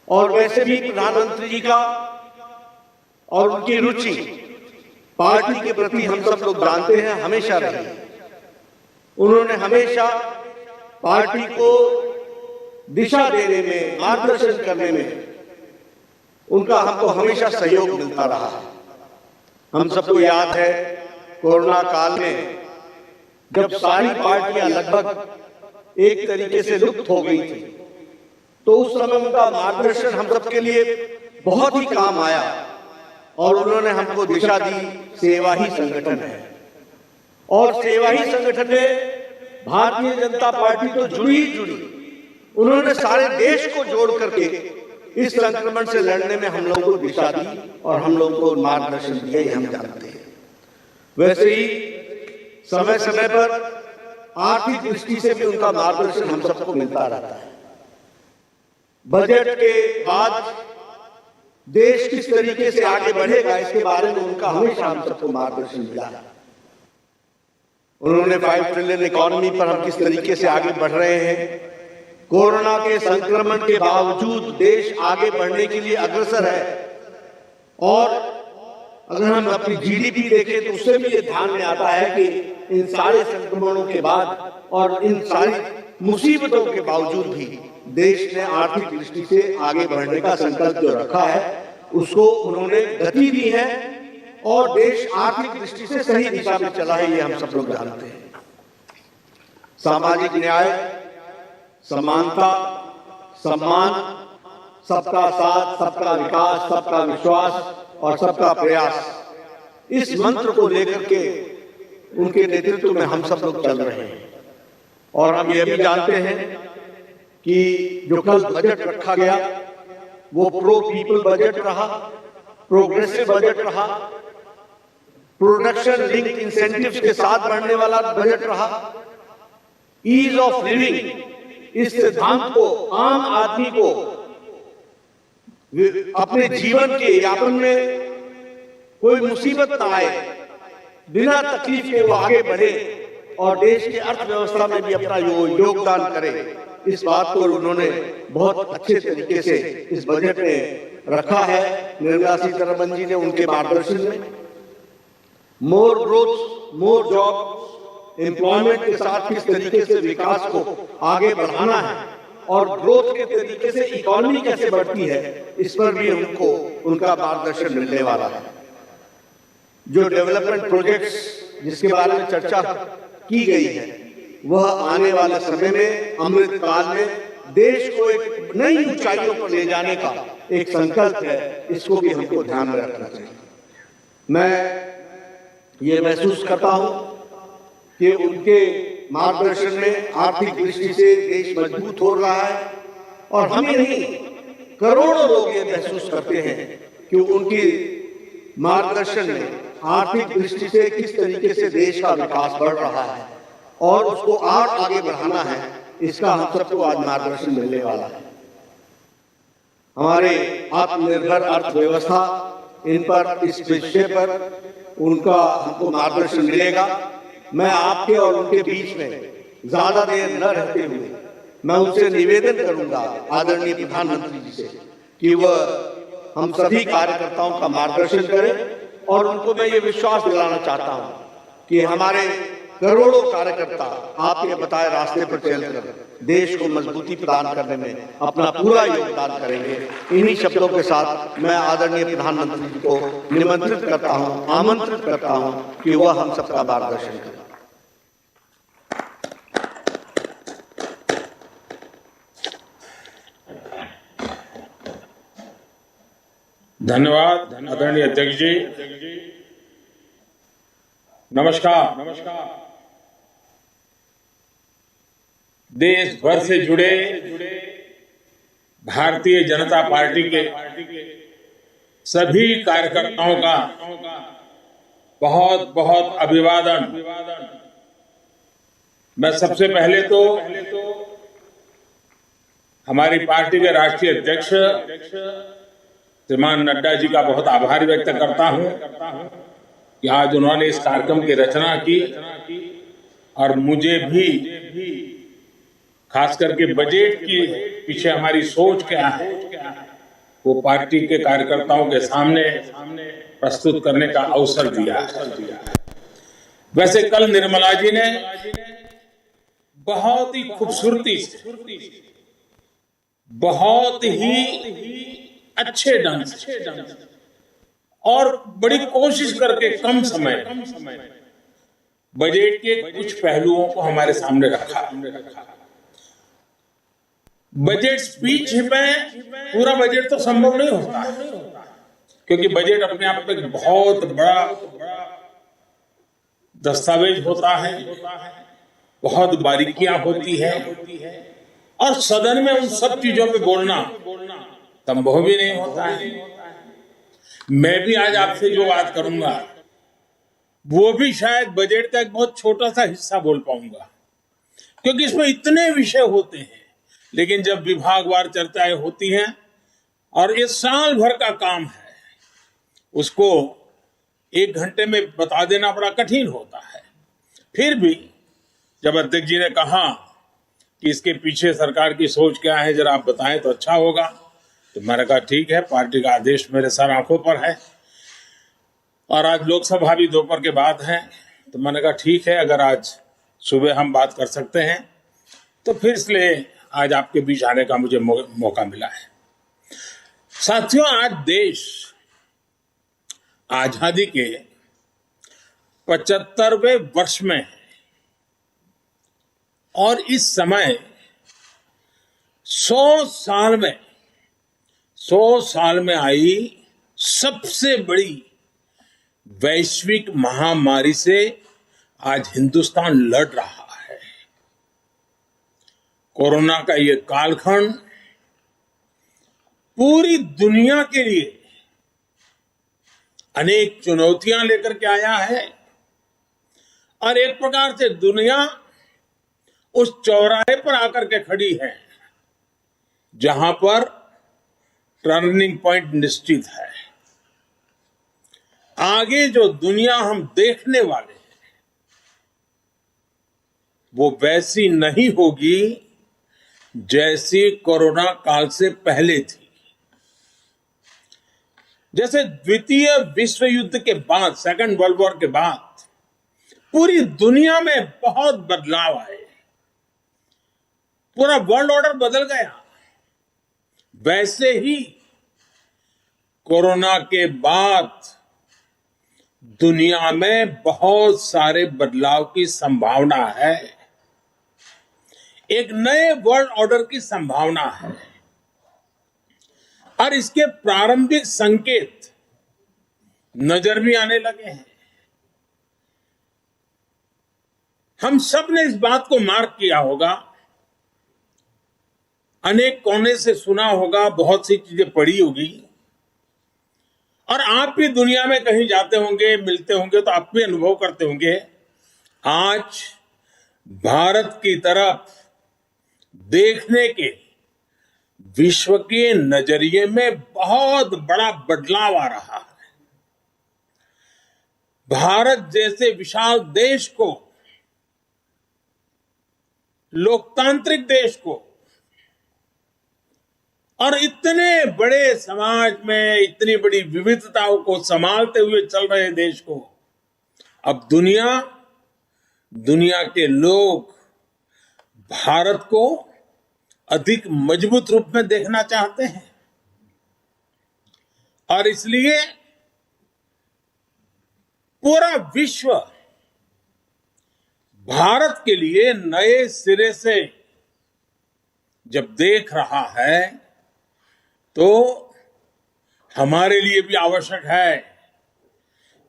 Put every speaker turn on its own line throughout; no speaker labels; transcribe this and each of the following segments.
और वैसे भी प्रधानमंत्री जी का और उनकी रुचि पार्टी के प्रति हम सब लोग जानते हैं हमेशा रही। उन्होंने हमेशा पार्टी को दिशा देने में, मार्गदर्शन करने में उनका हमको हमेशा सहयोग मिलता रहा है। हम सबको याद है कोरोना काल में जब सारी पार्टियां लगभग एक तरीके से लुप्त हो गई थी, तो उस समय उनका मार्गदर्शन हम सबके लिए बहुत ही काम आया और उन्होंने हमको दिशा दी। सेवा ही संगठन है और सेवा ही संगठन में भारतीय जनता पार्टी तो जुड़ी ही जुड़ी। उन्होंने सारे देश को जोड़ करके इस संक्रमण से लड़ने में हम लोगों को दिशा दी और हम लोगों को मार्गदर्शन दिया, ये हम जानते हैं। वैसे ही समय समय पर आर्थिक दृष्टि से भी उनका मार्गदर्शन हम सबको मिलता रहता है। बजट के बाद देश किस तरीके से आगे बढ़ेगा इसके बारे में उनका हमेशा हम सबको मार्गदर्शन मिला है। उन्होंने 5 ट्रिलियन इकोनॉमी पर हम किस तरीके से आगे बढ़ रहे हैं, कोरोना के संक्रमण के बावजूद देश आगे बढ़ने के लिए अग्रसर है। और अगर हम अपनी जीडीपी देखें तो उससे भी ये ध्यान में आता है कि इन सारे संक्रमणों के बाद और इन सारी मुसीबतों के बावजूद भी देश ने आर्थिक दृष्टि से आगे बढ़ने का संकल्प जो रखा है उसको उन्होंने गति दी है और देश आर्थिक दृष्टि से सही दिशा में चला है, ये हम सब लोग जानते हैं। सामाजिक न्याय, समानता, सम्मान, सबका साथ, सबका विकास, सबका विश्वास और सबका प्रयास, इस मंत्र को लेकर के उनके नेतृत्व में हम सब लोग चल रहे हैं। और हम ये भी जानते हैं कि जो कल बजट रखा गया वो प्रो पीपल बजट रहा, प्रोग्रेसिव बजट रहा, प्रोडक्शन लिंक इंसेंटिव्स के साथ बढ़ने वाला बजट रहा, ईज ऑफ लिविंग, इस सिद्धांत को आम आदमी को अपने जीवन के यापन में कोई मुसीबत ना आए, बिना तकलीफ के वो आगे बढ़े और देश की अर्थव्यवस्था में भी अपना योगदान करे, इस बात को उन्होंने बहुत अच्छे तरीके से इस बजट में रखा है। निर्मला सीतारमण जी ने उनके मार्गदर्शन में मोर ग्रोथ, मोर जॉब, एम्प्लॉयमेंट के साथ किस तरीके से विकास को आगे बढ़ाना है और ग्रोथ के तरीके से इकोनॉमी कैसे बढ़ती है, इस पर भी उनको उनका मार्गदर्शन मिलने वाला है। जो डेवलपमेंट प्रोजेक्ट्स जिसके बारे में चर्चा की गई है वह आने वाले समय में अमृत काल में देश को एक नई ऊंचाइयों पर ले जाने का एक संकल्प है, इसको भी हमको ध्यान में रखना चाहिए। मैं ये महसूस करता हूं कि उनके मार्गदर्शन में आर्थिक दृष्टि से देश मजबूत हो रहा है और हम ही नहीं करोड़ों लोग ये महसूस करते हैं कि उनकी मार्गदर्शन में आर्थिक दृष्टि से किस तरीके से देश का विकास बढ़ रहा है और उसको और आगे बढ़ाना है, इसका हम सबको आज मार्गदर्शन मिलने वाला है। हमारे आत्मनिर्भर अर्थव्यवस्था, इन पर, इस विषय पर उनका हमको मार्गदर्शन मिलेगा। मैं आपके और उनके बीच में ज्यादा देर न रहते हुए मैं उनसे निवेदन करूंगा आदरणीय प्रधानमंत्री जी से कि वह हम सभी कार्यकर्ताओं का मार्गदर्शन करें और उनको मैं ये विश्वास दिलाना चाहता हूं कि हमारे करोड़ों कार्यकर्ता आपके बताए रास्ते पर चलकर देश को मजबूती प्रदान करने में अपना पूरा योगदान करेंगे। इन्हीं शब्दों के साथ मैं आदरणीय प्रधानमंत्री जी को निमंत्रित करता हूं, आमंत्रित करता हूं कि वह हम सबका मार्गदर्शन करें।
धन्यवाद आदरणीय अध्यक्ष जी। नमस्कार। देश भर से जुड़े भारतीय जनता पार्टी के सभी कार्यकर्ताओं का बहुत बहुत अभिवादन। मैं सबसे पहले तो हमारी पार्टी के राष्ट्रीय अध्यक्ष श्रीमान नड्डा जी का बहुत आभार व्यक्त करता हूं कि आज उन्होंने इस कार्यक्रम की रचना की और मुझे भी खास करके बजट की पीछे हमारी सोच क्या है वो पार्टी के कार्यकर्ताओं के सामने प्रस्तुत करने का अवसर दिया है। वैसे कल निर्मला जी ने बहुत ही खूबसूरती से, बहुत ही अच्छे ढंग से और बड़ी कोशिश करके कम समय बजट के कुछ पहलुओं को हमारे सामने रखा। बजट स्पीच में पूरा बजट तो संभव नहीं होता, क्योंकि बजट अपने आप में बहुत बड़ा दस्तावेज होता है, बहुत बारीकियां होती है, और सदन में उन सब चीजों पे बोलना संभव भी नहीं होता है। मैं भी आज आपसे जो बात करूंगा वो भी शायद बजट का एक बहुत छोटा सा हिस्सा बोल पाऊंगा, क्योंकि इसमें इतने विषय होते हैं। लेकिन जब विभागवार चर्चाएं होती हैं और ये साल भर का काम है, उसको 1 घंटे में बता देना बड़ा कठिन होता है। फिर भी जब अध्यक्ष जी ने कहा कि इसके पीछे सरकार की सोच क्या है, जरा आप बताएं तो अच्छा होगा, तो मैंने कहा ठीक है, पार्टी का आदेश मेरे सर आंखों पर है और आज लोकसभा भी दोपहर के बाद है, तो मैंने कहा ठीक है, अगर आज सुबह हम बात कर सकते हैं तो फिर इसलिए आज आपके बीच आने का मुझे मौका मिला है। साथियों, आज देश आजादी के 75वें वर्ष में है और इस समय 100 साल में आई सबसे बड़ी वैश्विक महामारी से आज हिंदुस्तान लड़ रहा है। कोरोना का ये कालखंड पूरी दुनिया के लिए अनेक चुनौतियां लेकर के आया है और एक प्रकार से दुनिया उस चौराहे पर आकर के खड़ी है जहां पर टर्निंग पॉइंट निश्चित है। आगे जो दुनिया हम देखने वाले हैं वो वैसी नहीं होगी जैसी कोरोना काल से पहले थी। जैसे द्वितीय विश्व युद्ध के बाद, सेकंड वर्ल्ड वॉर के बाद पूरी दुनिया में बहुत बदलाव आए, पूरा वर्ल्ड ऑर्डर बदल गया, वैसे ही कोरोना के बाद दुनिया में बहुत सारे बदलाव की संभावना है। एक नए वर्ल्ड ऑर्डर की संभावना है और इसके प्रारंभिक संकेत नजर भी आने लगे हैं। हम सब ने इस बात को मार्क किया होगा, अनेक कोने से सुना होगा, बहुत सी चीजें पढ़ी होगी, और आप भी दुनिया में कहीं जाते होंगे, मिलते होंगे तो आप भी अनुभव करते होंगे। आज भारत की तरफ देखने के विश्व के नजरिए में बहुत बड़ा बदलाव आ रहा है। भारत जैसे विशाल देश को, लोकतांत्रिक देश को और इतने बड़े समाज में इतनी बड़ी विविधताओं को संभालते हुए चल रहे देश को अब दुनिया के लोग भारत को अधिक मजबूत रूप में देखना चाहते हैं और इसलिए पूरा विश्व भारत के लिए नए सिरे से जब देख रहा है तो हमारे लिए भी आवश्यक है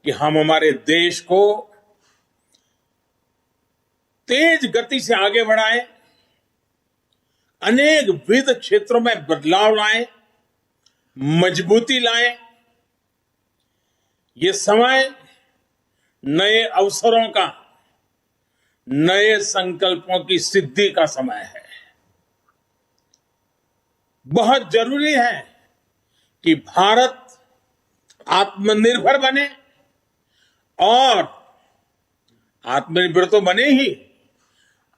कि हम हमारे देश को तेज गति से आगे बढ़ाएं, अनेक विविध क्षेत्रों में बदलाव लाएं, मजबूती लाएं। ये समय नए अवसरों का, नए संकल्पों की सिद्धि का समय है। बहुत जरूरी है कि भारत आत्मनिर्भर बने और आत्मनिर्भर तो बने ही,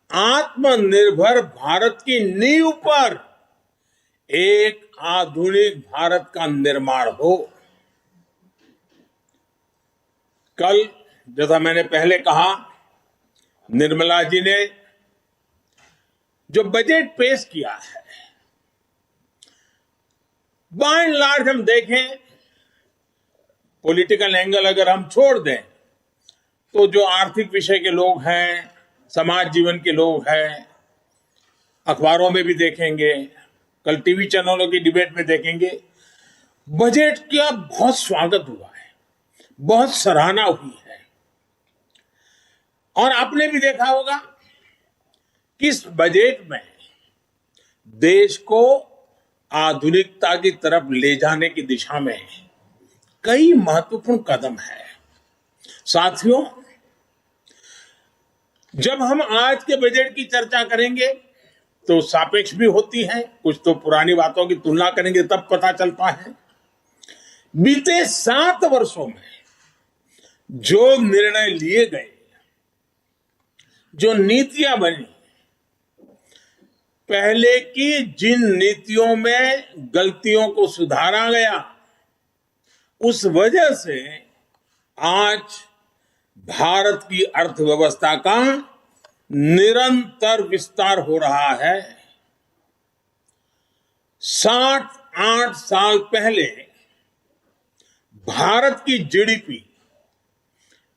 आत्मनिर्भर भारत की नींव पर एक आधुनिक भारत का निर्माण हो। कल जैसा मैंने पहले कहा, निर्मला जी ने जो बजट पेश किया है, बाय एंड लार्ज हम देखें, पॉलिटिकल एंगल अगर हम छोड़ दें तो जो आर्थिक विषय के लोग हैं, समाज जीवन के लोग हैं, अखबारों में भी देखेंगे, कल टीवी चैनलों की डिबेट में देखेंगे, बजट का बहुत स्वागत हुआ है, बहुत सराहना हुई है। और आपने भी देखा होगा कि इस बजट में देश को आधुनिकता की तरफ ले जाने की दिशा में कई महत्वपूर्ण कदम है। साथियों, जब हम आज के बजट की चर्चा करेंगे तो सापेक्ष भी होती है, कुछ तो पुरानी बातों की तुलना करेंगे तब पता चलता है। बीते 7 वर्षों में जो निर्णय लिए गए, जो नीतियां बनी, पहले की जिन नीतियों में गलतियों को सुधारा गया, उस वजह से आज भारत की अर्थव्यवस्था का निरंतर विस्तार हो रहा है। 7-8 साल पहले भारत की जीडीपी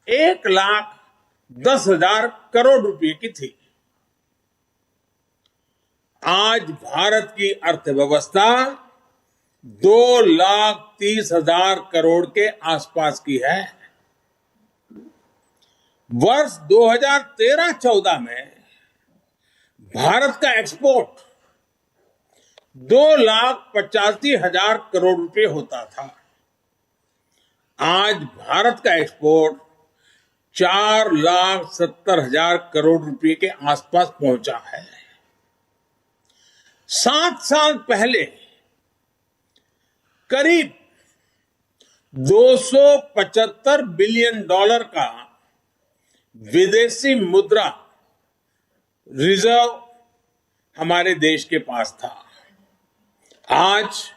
1,10,000 करोड़ रुपए की थी। आज भारत की अर्थव्यवस्था 2,30,000 करोड़ के आसपास की है। वर्ष 2013-14 में भारत का एक्सपोर्ट 2,85,000 करोड़ रुपए होता था। आज भारत का एक्सपोर्ट 4,70,000 करोड़ रुपए के आसपास पहुंचा है। 7 साल पहले करीब $275 बिलियन का विदेशी मुद्रा रिजर्व हमारे देश के पास था। आज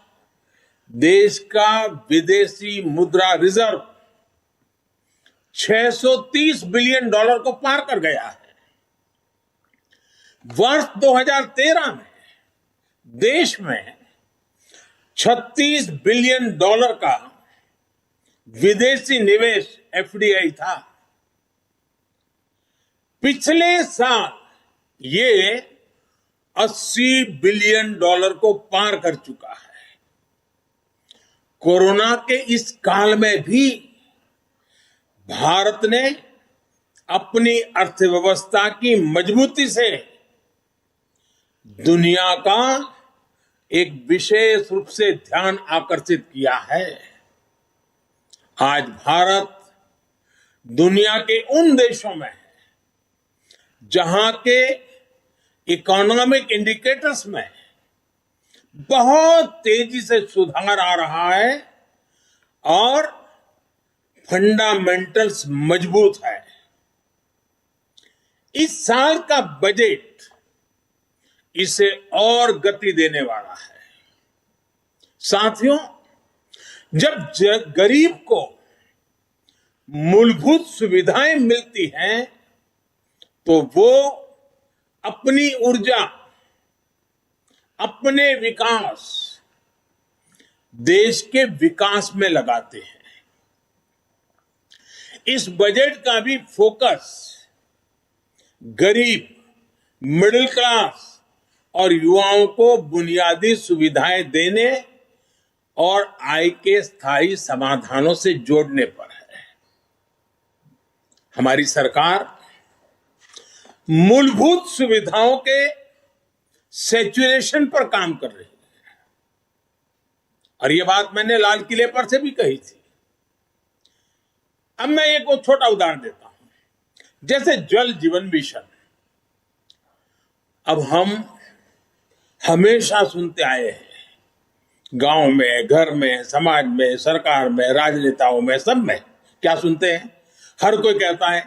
देश का विदेशी मुद्रा रिजर्व $630 बिलियन को पार कर गया है। वर्ष 2013 में देश में $36 बिलियन का विदेशी निवेश एफडीआई था। पिछले साल ये $80 बिलियन को पार कर चुका है। कोरोना के इस काल में भी भारत ने अपनी अर्थव्यवस्था की मजबूती से दुनिया का एक विशेष रूप से ध्यान आकर्षित किया है। आज भारत दुनिया के उन देशों में है जहां के इकोनॉमिक इंडिकेटर्स में बहुत तेजी से सुधार आ रहा है और फंडामेंटल्स मजबूत है। इस साल का बजट इसे और गति देने वाला है। साथियों, जब गरीब को मूलभूत सुविधाएं मिलती हैं तो वो अपनी ऊर्जा, अपने विकास, देश के विकास में लगाते हैं। इस बजट का भी फोकस गरीब, मिडिल क्लास और युवाओं को बुनियादी सुविधाएं देने और आय के स्थायी समाधानों से जोड़ने पर है। हमारी सरकार मूलभूत सुविधाओं के सैचुरेशन पर काम कर रही है और यह बात मैंने लाल किले पर से भी कही थी। अब मैं एक और छोटा उदाहरण देता हूं, जैसे जल जीवन मिशन। अब हम हमेशा सुनते आए हैं, गांव में, घर में, समाज में, सरकार में, राजनेताओं में, सब में क्या सुनते हैं? हर कोई कहता है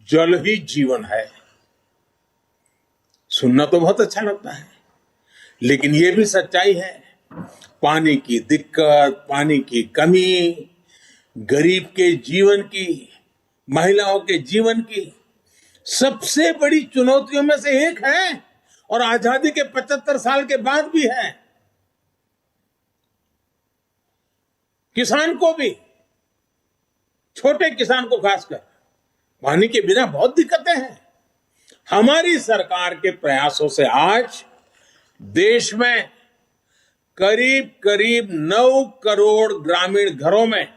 जल ही जीवन है। सुनना तो बहुत अच्छा लगता है, लेकिन यह भी सच्चाई है पानी की दिक्कत, पानी की कमी, गरीब के जीवन की, महिलाओं के जीवन की सबसे बड़ी चुनौतियों में से एक है और आजादी के 75 साल के बाद भी है। किसान को भी, छोटे किसान को खासकर, पानी के बिना बहुत दिक्कतें हैं। हमारी सरकार के प्रयासों से आज देश में करीब करीब 9 करोड़ ग्रामीण घरों में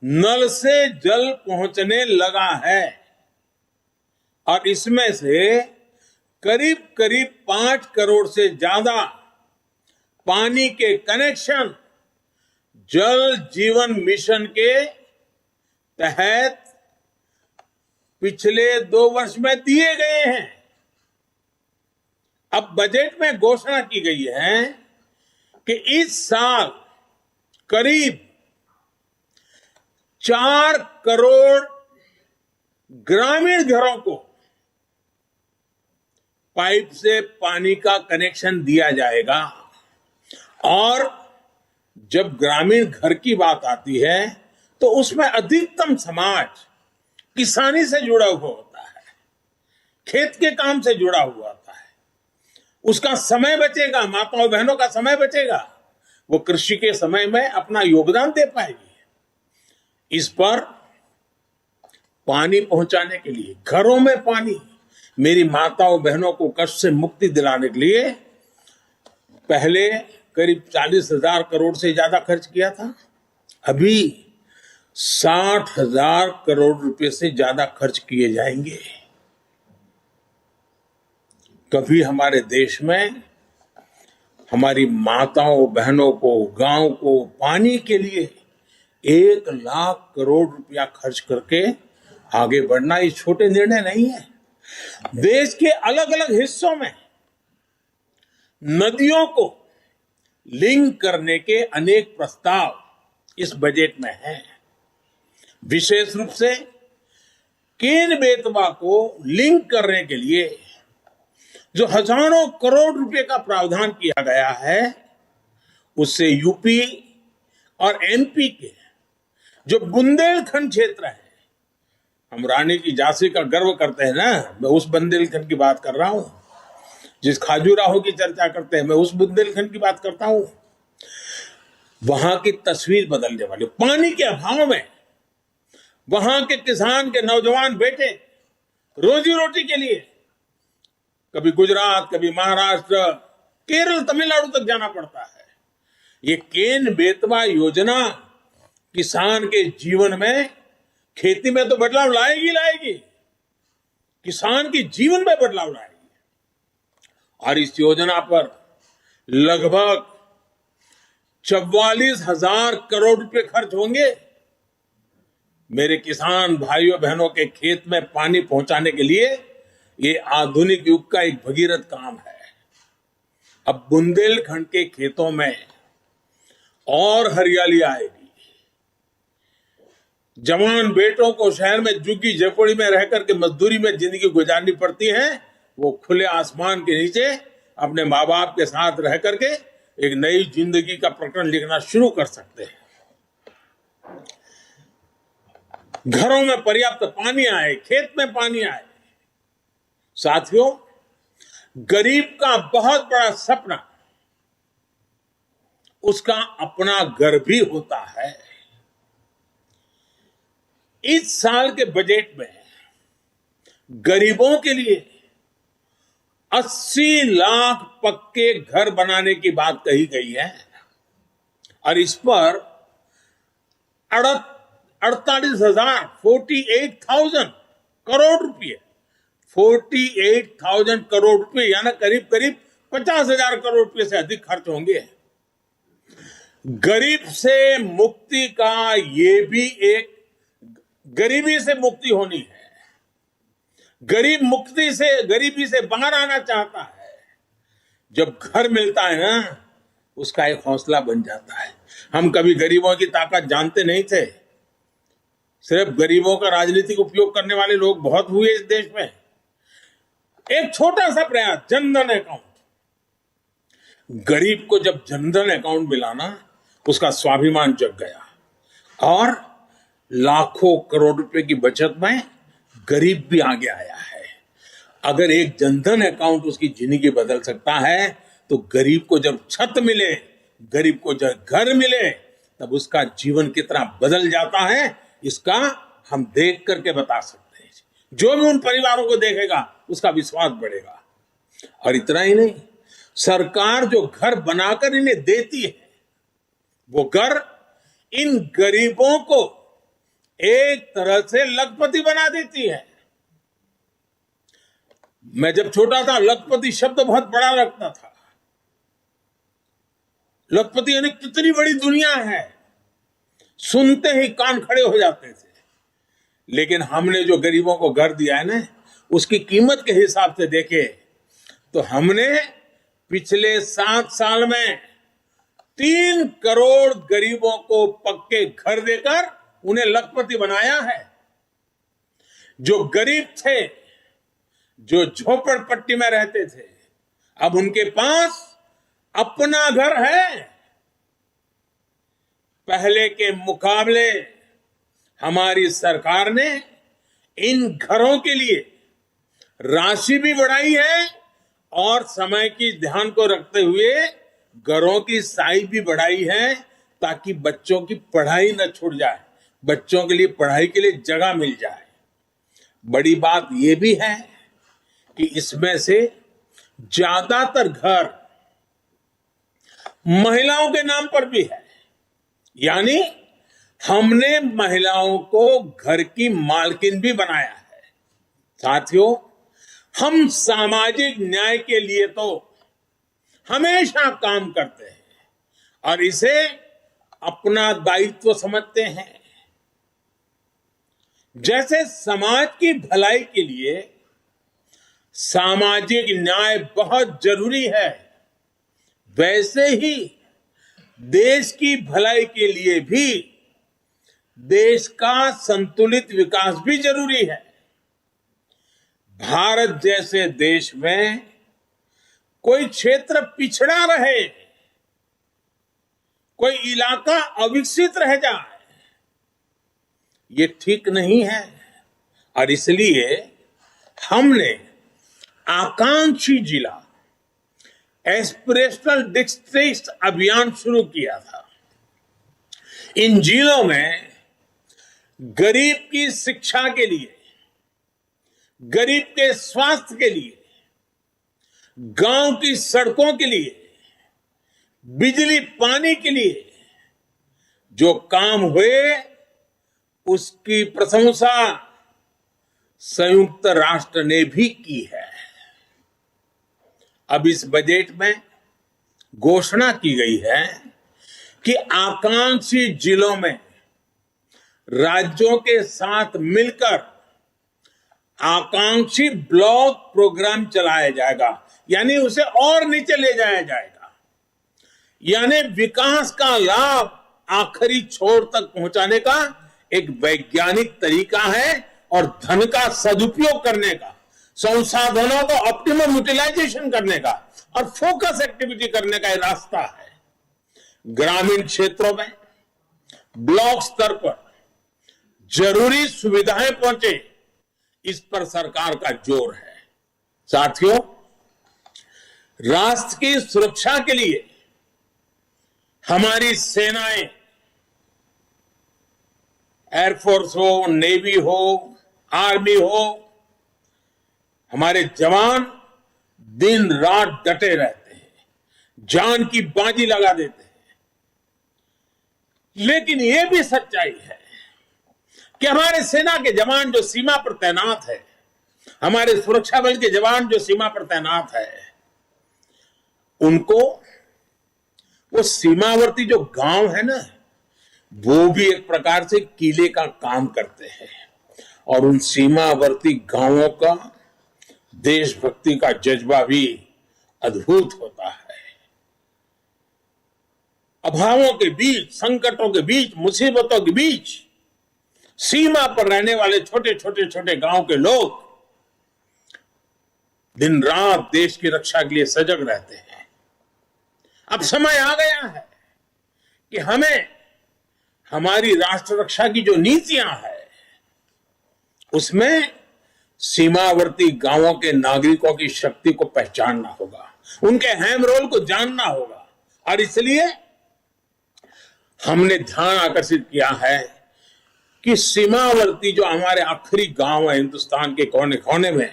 नल से जल पहुंचने लगा है और इसमें से करीब करीब 5 करोड़ से ज्यादा पानी के कनेक्शन जल जीवन मिशन के तहत पिछले 2 वर्ष में दिए गए हैं। अब बजट में घोषणा की गई है कि इस साल करीब 4 करोड़ ग्रामीण घरों को पाइप से पानी का कनेक्शन दिया जाएगा। और जब ग्रामीण घर की बात आती है तो उसमें अधिकतम समाज किसानी से जुड़ा हुआ होता है, खेत के काम से जुड़ा हुआ होता है। उसका समय बचेगा, माताओं बहनों का समय बचेगा, वो कृषि के समय में अपना योगदान दे पाएगी। इस पर पानी पहुंचाने के लिए, घरों में पानी, मेरी माताओं बहनों को कष्ट से मुक्ति दिलाने के लिए पहले करीब 40,000 करोड़ से ज्यादा खर्च किया था। अभी 60,000 करोड़ रुपए से ज्यादा खर्च किए जाएंगे। कभी हमारे देश में हमारी माताओं बहनों को, गांव को पानी के लिए 1 लाख करोड़ रुपया खर्च करके आगे बढ़ना ये छोटे निर्णय नहीं है। देश के अलग अलग हिस्सों में नदियों को लिंक करने के अनेक प्रस्ताव इस बजट में हैं। विशेष रूप से केन बेतवा को लिंक करने के लिए जो हजारों करोड़ रुपए का प्रावधान किया गया है, उससे यूपी और एमपी के जो बुंदेलखंड क्षेत्र है, हम रानी की झांसी का गर्व करते हैं ना, मैं उस बुंदेलखंड की बात कर रहा हूं। जिस खाजूराहो की चर्चा करते हैं, मैं उस बुंदेलखंड की बात करता हूं। वहां की तस्वीर बदलने वाली, पानी के अभाव में वहां के किसान के नौजवान बेटे रोजी रोटी के लिए कभी गुजरात, कभी महाराष्ट्र, केरल, तमिलनाडु तक जाना पड़ता है। ये केन बेतवा योजना किसान के जीवन में, खेती में तो बदलाव लाएगी, किसान के जीवन में बदलाव लाएगी। और इस योजना पर लगभग 44,000 करोड़ रुपए खर्च होंगे। मेरे किसान भाइयों बहनों के खेत में पानी पहुंचाने के लिए ये आधुनिक युग का एक भगीरथ काम है। अब बुंदेलखंड के खेतों में और हरियाली आएगी। जवान बेटों को शहर में झुग्गी झोपड़ी में रह करके मजदूरी में जिंदगी गुजारनी पड़ती है, वो खुले आसमान के नीचे अपने माँ बाप के साथ रह करके एक नई जिंदगी का प्रकरण लिखना शुरू कर सकते हैं। घरों में पर्याप्त पानी आए, खेत में पानी आए। साथियों, गरीब का बहुत बड़ा सपना उसका अपना घर भी होता है। इस साल के बजट में गरीबों के लिए 80 लाख पक्के घर बनाने की बात कही गई है और इस पर 48,000 करोड़ रुपए, 48,000 करोड़ रुपए यानी करीब करीब 50,000 करोड़ रुपए से अधिक खर्च होंगे। गरीब से मुक्ति का ये भी एक, गरीबी से मुक्ति होनी है। गरीबी से बाहर आना चाहता है। जब घर मिलता है ना, उसका एक हौसला बन जाता है। हम कभी गरीबों की ताकत जानते नहीं थे। सिर्फ गरीबों का राजनीतिक उपयोग करने वाले लोग बहुत हुए इस देश में। एक छोटा सा प्रयास, जनधन अकाउंट, गरीब को जब जनधन अकाउंट मिला ना, उसका स्वाभिमान जग गया और लाखों करोड़ रुपए की बचत में गरीब भी आगे आया है। अगर एक जनधन अकाउंट उसकी जिंदगी बदल सकता है, तो गरीब को जब छत मिले, गरीब को जब घर मिले, तब उसका जीवन कितना बदल जाता है, इसका हम देख करके बता सकते हैं। जो भी उन परिवारों को देखेगा उसका विश्वास बढ़ेगा। और इतना ही नहीं, सरकार जो घर बनाकर इन्हें देती है, वो घर इन गरीबों को एक तरह से लखपति बना देती है। मैं जब छोटा था, लखपति शब्द बहुत बड़ा लगता था। लखपति यानी कितनी बड़ी दुनिया है, सुनते ही कान खड़े हो जाते थे। लेकिन हमने जो गरीबों को घर दिया है ना, उसकी कीमत के हिसाब से देखे तो हमने पिछले 7 साल में 3 करोड़ गरीबों को पक्के घर देकर उन्हें लखपति बनाया है। जो गरीब थे, जो झोपड़पट्टी में रहते थे, अब उनके पास अपना घर है। पहले के मुकाबले हमारी सरकार ने इन घरों के लिए राशि भी बढ़ाई है और समय की ध्यान को रखते हुए घरों की साइज भी बढ़ाई है, ताकि बच्चों की पढ़ाई न छूट जाए, बच्चों के लिए पढ़ाई के लिए जगह मिल जाए। बड़ी बात यह भी है कि इसमें से ज्यादातर घर महिलाओं के नाम पर भी है, यानी हमने महिलाओं को घर की मालकिन भी बनाया है। साथियों, हम सामाजिक न्याय के लिए तो हमेशा काम करते हैं और इसे अपना दायित्व समझते हैं। जैसे समाज की भलाई के लिए सामाजिक न्याय बहुत जरूरी है, वैसे ही देश की भलाई के लिए भी देश का संतुलित विकास भी जरूरी है। भारत जैसे देश में कोई क्षेत्र पिछड़ा रहे, कोई इलाका अविकसित रह जाए, ये ठीक नहीं है। और इसलिए हमने आकांक्षी जिला एस्पिरेशनल डिस्ट्रिक्ट अभियान शुरू किया था। इन जिलों में गरीब की शिक्षा के लिए, गरीब के स्वास्थ्य के लिए, गांव की सड़कों के लिए, बिजली पानी के लिए जो काम हुए, उसकी प्रशंसा संयुक्त राष्ट्र ने भी की है। अब इस बजट में घोषणा की गई है कि आकांक्षी जिलों में राज्यों के साथ मिलकर आकांक्षी ब्लॉक प्रोग्राम चलाया जाएगा, यानी उसे और नीचे ले जाया जाएगा। यानी विकास का लाभ आखिरी छोर तक पहुंचाने का एक वैज्ञानिक तरीका है और धन का सदुपयोग करने का, संसाधनों को ऑप्टिमम यूटिलाइजेशन करने का और फोकस एक्टिविटी करने का रास्ता है। ग्रामीण क्षेत्रों में ब्लॉक स्तर पर जरूरी सुविधाएं पहुंचे, इस पर सरकार का जोर है। साथियों, राष्ट्र की सुरक्षा के लिए हमारी सेनाएं, एयरफोर्स हो, नेवी हो, आर्मी हो, हमारे जवान दिन रात डटे रहते हैं, जान की बाजी लगा देते हैं। लेकिन यह भी सच्चाई है कि हमारे सेना के जवान जो सीमा पर तैनात है, हमारे सुरक्षा बल के जवान जो सीमा पर तैनात है, उनको वो सीमावर्ती जो गांव है ना, वो भी एक प्रकार से किले का काम करते हैं और उन सीमावर्ती गांवों का देशभक्ति का जज्बा भी अद्भुत होता है। अभावों के बीच, संकटों के बीच, मुसीबतों के बीच सीमा पर रहने वाले छोटे गांव के लोग दिन रात देश की रक्षा के लिए सजग रहते हैं। अब समय आ गया है कि हमें हमारी राष्ट्र रक्षा की जो नीतियां है उसमें सीमावर्ती गांवों के नागरिकों की शक्ति को पहचानना होगा, उनके अहम रोल को जानना होगा। और इसलिए हमने ध्यान आकर्षित किया है कि सीमावर्ती जो हमारे आखिरी गांव है हिंदुस्तान के कोने कोने में,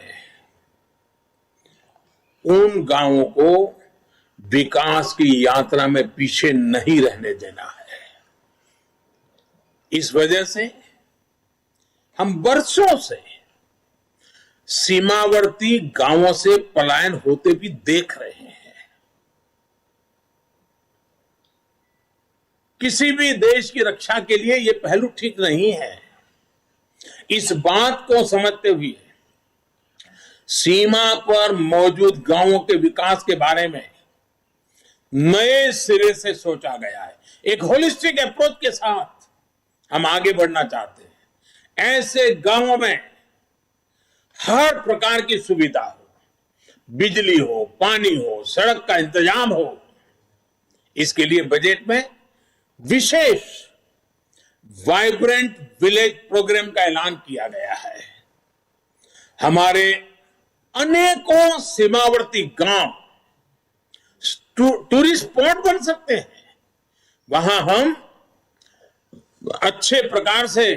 उन गांवों को विकास की यात्रा में पीछे नहीं रहने देना है। इस वजह से हम वर्षों से सीमावर्ती गांवों से पलायन होते भी देख रहे हैं। किसी भी देश की रक्षा के लिए यह पहलू ठीक नहीं है। इस बात को समझते हुए सीमा पर मौजूद गांवों के विकास के बारे में नए सिरे से सोचा गया है। एक होलिस्टिक अप्रोच के साथ हम आगे बढ़ना चाहते हैं। ऐसे गांवों में हर प्रकार की सुविधा हो, बिजली हो, पानी हो, सड़क का इंतजाम हो। इसके लिए बजट में विशेष वाइब्रेंट विलेज प्रोग्राम का ऐलान किया गया है। हमारे अनेकों सीमावर्ती गांव टूरिस्ट स्पॉट बन सकते हैं। वहां हम अच्छे प्रकार से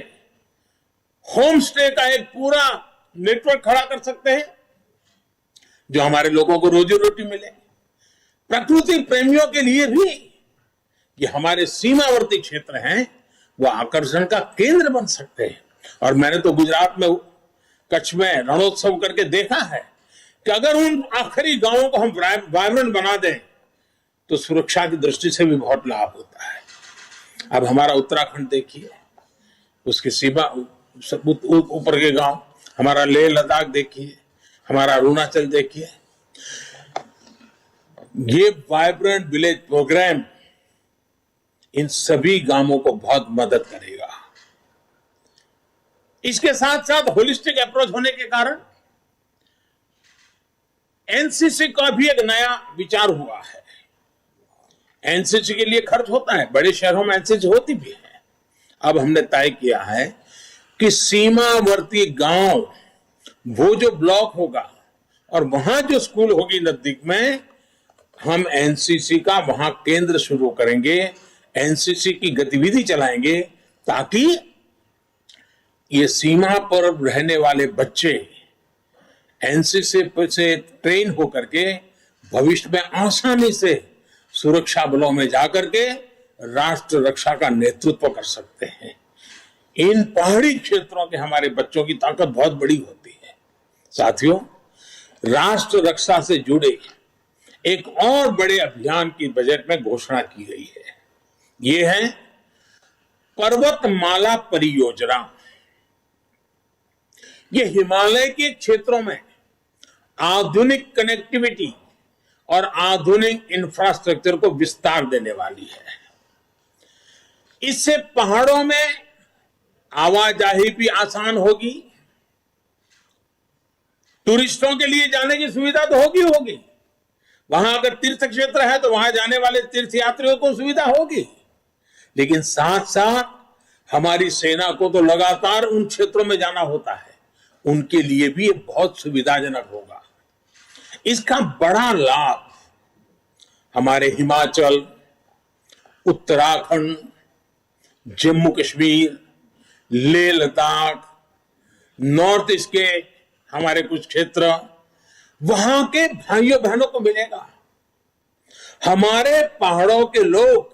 होम स्टे का एक पूरा नेटवर्क खड़ा कर सकते हैं जो हमारे लोगों को रोजी रोटी मिले। प्रकृति प्रेमियों के लिए भी ये हमारे सीमावर्ती क्षेत्र हैं, वो आकर्षण का केंद्र बन सकते हैं। और मैंने तो गुजरात में कच्छ में रणोत्सव करके देखा है कि अगर उन आखिरी गांवों को हम वाइब्रेंट बना दें तो सुरक्षा की दृष्टि से भी बहुत लाभ होता है। अब हमारा उत्तराखंड देखिए, उसकी सीमा ऊपर के गांव, हमारा लेह लद्दाख देखिए, हमारा अरुणाचल देखिए। ये वाइब्रेंट विलेज प्रोग्राम इन सभी गांवों को बहुत मदद करेगा। इसके साथ साथ होलिस्टिक अप्रोच होने के कारण एनसीसी का भी एक नया विचार हुआ है। एनसीसी के लिए खर्च होता है, बड़े शहरों में एनसीसी होती भी है। अब हमने तय किया है कि सीमावर्ती गांव, वो जो ब्लॉक होगा और वहां जो स्कूल होगी नजदीक में, हम एनसीसी का वहां केंद्र शुरू करेंगे, एनसीसी की गतिविधि चलाएंगे ताकि ये सीमा पर रहने वाले बच्चे एनसीसी से ट्रेन होकर के भविष्य में आसानी से सुरक्षा बलों में जाकर के राष्ट्र रक्षा का नेतृत्व कर सकते हैं। इन पहाड़ी क्षेत्रों के हमारे बच्चों की ताकत बहुत बड़ी होती है। साथियों, राष्ट्र रक्षा से जुड़े एक और बड़े अभियान की बजट में घोषणा की गई है। ये है पर्वतमाला परियोजना। ये हिमालय के क्षेत्रों में आधुनिक कनेक्टिविटी और आधुनिक इंफ्रास्ट्रक्चर को विस्तार देने वाली है। इससे पहाड़ों में आवाजाही भी आसान होगी, टूरिस्टों के लिए जाने की सुविधा तो होगी। वहां अगर तीर्थ क्षेत्र है तो वहां जाने वाले तीर्थयात्रियों को सुविधा होगी, लेकिन साथ साथ हमारी सेना को तो लगातार उन क्षेत्रों में जाना होता है, उनके लिए भी ये बहुत सुविधाजनक होगा। इसका बड़ा लाभ हमारे हिमाचल, उत्तराखंड, जम्मू कश्मीर, लेह लद्दाख, नॉर्थ ईस्ट के हमारे कुछ क्षेत्र, वहां के भाइयों बहनों को मिलेगा। हमारे पहाड़ों के लोग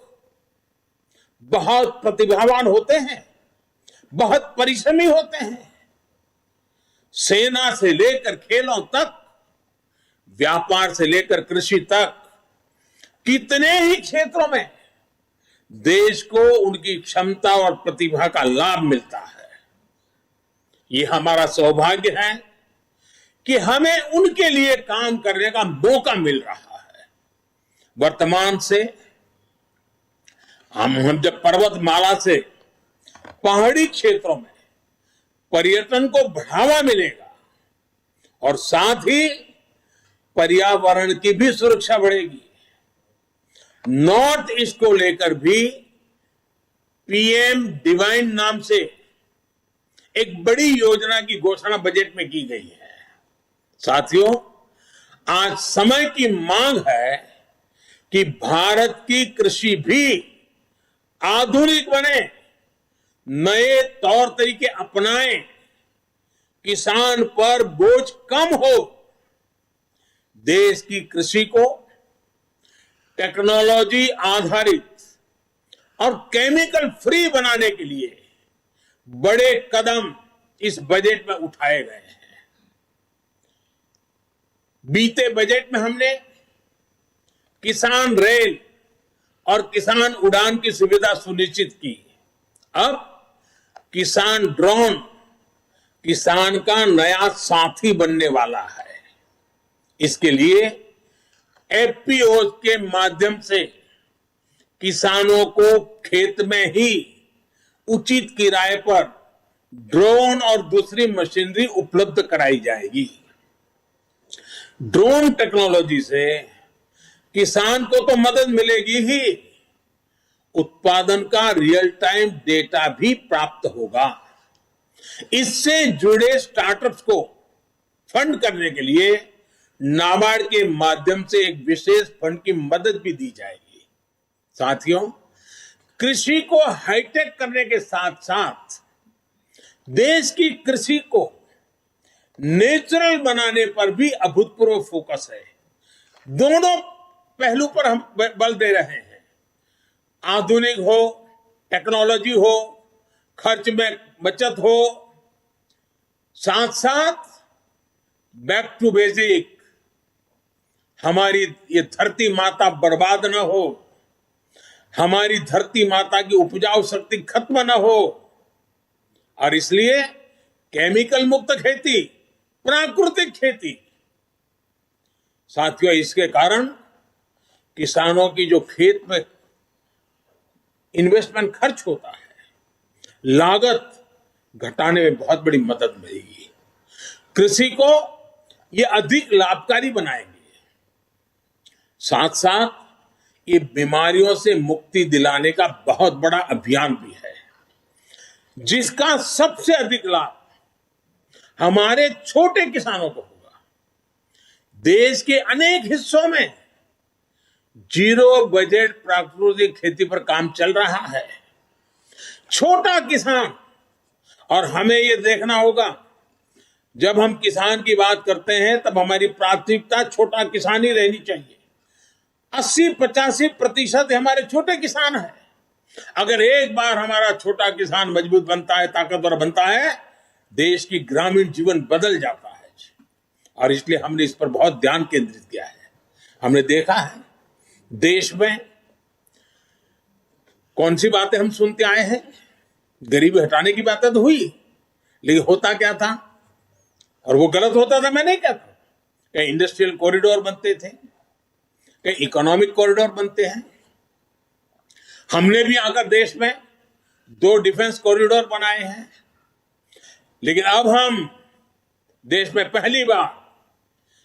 बहुत प्रतिभावान होते हैं, बहुत परिश्रमी होते हैं। सेना से लेकर खेलों तक, व्यापार से लेकर कृषि तक, कितने ही क्षेत्रों में देश को उनकी क्षमता और प्रतिभा का लाभ मिलता है। ये हमारा सौभाग्य है कि हमें उनके लिए काम करने का मौका मिल रहा है। वर्तमान से हम जब पर्वतमाला से पहाड़ी क्षेत्रों में पर्यटन को बढ़ावा मिलेगा और साथ ही पर्यावरण की भी सुरक्षा बढ़ेगी। नॉर्थ ईस्ट को लेकर भी पीएम डिवाइन नाम से एक बड़ी योजना की घोषणा बजट में की गई है। साथियों, आज समय की मांग है कि भारत की कृषि भी आधुनिक बने, नए तौर तरीके अपनाएं, किसान पर बोझ कम हो। देश की कृषि को टेक्नोलॉजी आधारित और केमिकल फ्री बनाने के लिए बड़े कदम इस बजट में उठाए गए हैं। बीते बजट में हमने किसान रेल और किसान उड़ान की सुविधा सुनिश्चित की। अब किसान ड्रोन किसान का नया साथी बनने वाला है। इसके लिए एफपीओ के माध्यम से किसानों को खेत में ही उचित किराए पर ड्रोन और दूसरी मशीनरी उपलब्ध कराई जाएगी। ड्रोन टेक्नोलॉजी से किसान को तो मदद मिलेगी ही, उत्पादन का रियल टाइम डेटा भी प्राप्त होगा। इससे जुड़े स्टार्टअप्स को फंड करने के लिए नाबार्ड के माध्यम से एक विशेष फंड की मदद भी दी जाएगी। साथियों, कृषि को हाईटेक करने के साथ साथ देश की कृषि को नेचुरल बनाने पर भी अभूतपूर्व फोकस है। दोनों पहलू पर हम बल दे रहे हैं। आधुनिक हो, टेक्नोलॉजी हो, खर्च में बचत हो, साथ साथ बैक टू बेसिक, हमारी ये धरती माता बर्बाद न हो, हमारी धरती माता की उपजाऊ शक्ति खत्म न हो, और इसलिए केमिकल मुक्त खेती, प्राकृतिक खेती। साथियों, इसके कारण किसानों की जो खेत में इन्वेस्टमेंट खर्च होता है, लागत घटाने में बहुत बड़ी मदद मिलेगी। कृषि को ये अधिक लाभकारी बनाएंगे। साथ साथ ये बीमारियों से मुक्ति दिलाने का बहुत बड़ा अभियान भी है, जिसका सबसे अधिक लाभ हमारे छोटे किसानों को होगा। देश के अनेक हिस्सों में जीरो बजट प्राकृतिक खेती पर काम चल रहा है। छोटा किसान, और हमें यह देखना होगा, जब हम किसान की बात करते हैं तब हमारी प्राथमिकता छोटा किसान ही रहनी चाहिए। 80-85% हमारे छोटे किसान हैं। अगर एक बार हमारा छोटा किसान मजबूत बनता है, ताकतवर बनता है, देश की ग्रामीण जीवन बदल जाता है। और इसलिए हमने इस पर बहुत ध्यान केंद्रित किया है। हमने देखा है देश में कौन सी बातें हम सुनते आए हैं। गरीबी हटाने की बातें तो हुई, लेकिन होता क्या था, और वो गलत होता था, मैं नहीं कहता। कहीं इंडस्ट्रियल कॉरिडोर बनते थे, कहीं इकोनॉमिक कॉरिडोर बनते हैं। हमने भी आकर देश में 2 डिफेंस कॉरिडोर बनाए हैं, लेकिन अब हम देश में पहली बार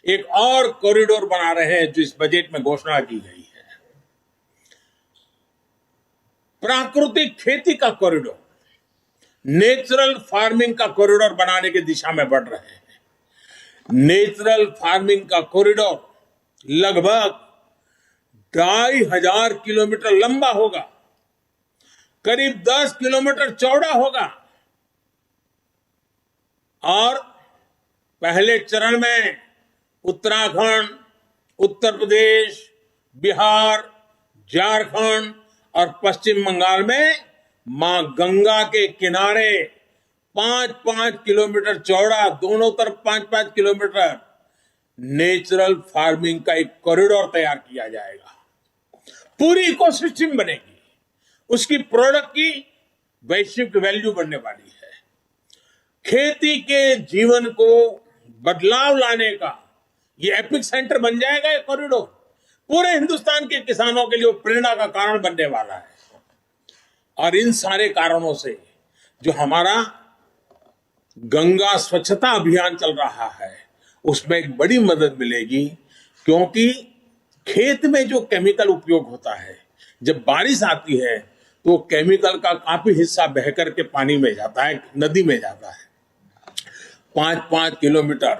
एक और कॉरिडोर बना रहे हैं, जो इस बजट में घोषणा की गई है। प्राकृतिक खेती का कॉरिडोर, नेचुरल फार्मिंग का कॉरिडोर बनाने की दिशा में बढ़ रहे हैं। नेचुरल फार्मिंग का कॉरिडोर लगभग 2500 किलोमीटर लंबा होगा, करीब 10 किलोमीटर चौड़ा होगा, और पहले चरण में उत्तराखंड, उत्तर प्रदेश, बिहार, झारखंड और पश्चिम बंगाल में मां गंगा के किनारे 5-5 किलोमीटर चौड़ा, दोनों तरफ 5-5 किलोमीटर नेचुरल फार्मिंग का एक कॉरिडोर तैयार किया जाएगा। पूरी इकोसिस्टम बनेगी, उसकी प्रोडक्ट की वैश्विक वैल्यू बढ़ने वाली है। खेती के जीवन को बदलाव लाने का ये एपिक सेंटर बन जाएगा। ये कॉरिडोर पूरे हिंदुस्तान के किसानों के लिए प्रेरणा का कारण बनने वाला है। और इन सारे कारणों से जो हमारा गंगा स्वच्छता अभियान चल रहा है, उसमें एक बड़ी मदद मिलेगी, क्योंकि खेत में जो केमिकल उपयोग होता है, जब बारिश आती है तो केमिकल का काफी हिस्सा बह करके पानी में जाता है, नदी में जाता है। 5-5 किलोमीटर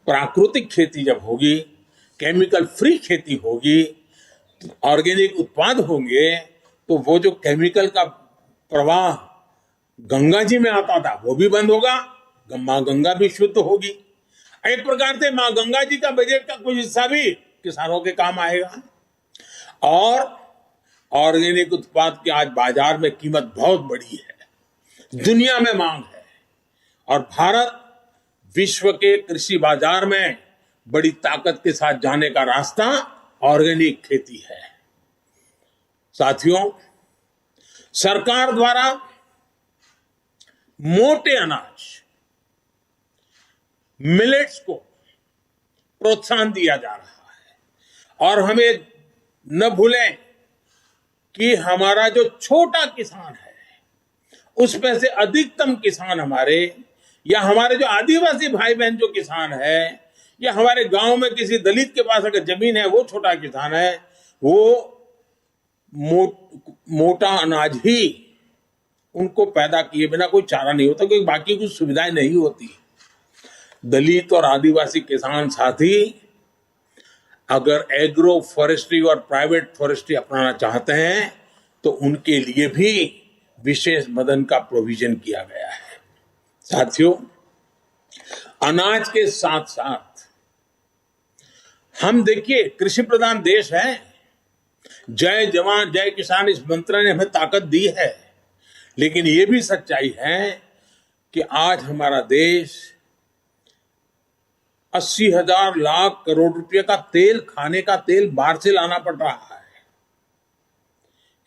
प्राकृतिक खेती जब होगी, केमिकल फ्री खेती होगी, ऑर्गेनिक उत्पाद होंगे, तो वो जो केमिकल का प्रवाह गंगा जी में आता था वो भी बंद होगा, माँ गंगा भी शुद्ध होगी। एक प्रकार से माँ गंगा जी का बजट का कुछ हिस्सा भी किसानों के काम आएगा। और ऑर्गेनिक उत्पाद की आज बाजार में कीमत बहुत बड़ी है, दुनिया में मांग है, और भारत विश्व के कृषि बाजार में बड़ी ताकत के साथ जाने का रास्ता ऑर्गेनिक खेती है। साथियों, सरकार द्वारा मोटे अनाज मिलेट्स को प्रोत्साहन दिया जा रहा है, और हमें न भूलें कि हमारा जो छोटा किसान है उसमें से अधिकतम किसान हमारे, या हमारे जो आदिवासी भाई बहन जो किसान है, या हमारे गांव में किसी दलित के पास अगर जमीन है वो छोटा किसान है, वो मोटा अनाज ही उनको पैदा किए बिना कोई चारा नहीं होता, क्योंकि बाकी कुछ सुविधाएं नहीं होती। दलित और आदिवासी किसान साथी अगर एग्रो फॉरेस्ट्री और प्राइवेट फॉरेस्ट्री अपनाना चाहते हैं तो उनके लिए भी विशेष मदद का प्रोविजन किया गया है। साथियों, अनाज के साथ साथ हम देखिए कृषि प्रधान देश है, जय जवान जय किसान इस मंत्र ने हमें ताकत दी है, लेकिन ये भी सच्चाई है कि आज हमारा देश 80,000 लाख करोड़ रुपए का तेल, खाने का तेल बाहर से लाना पड़ रहा है,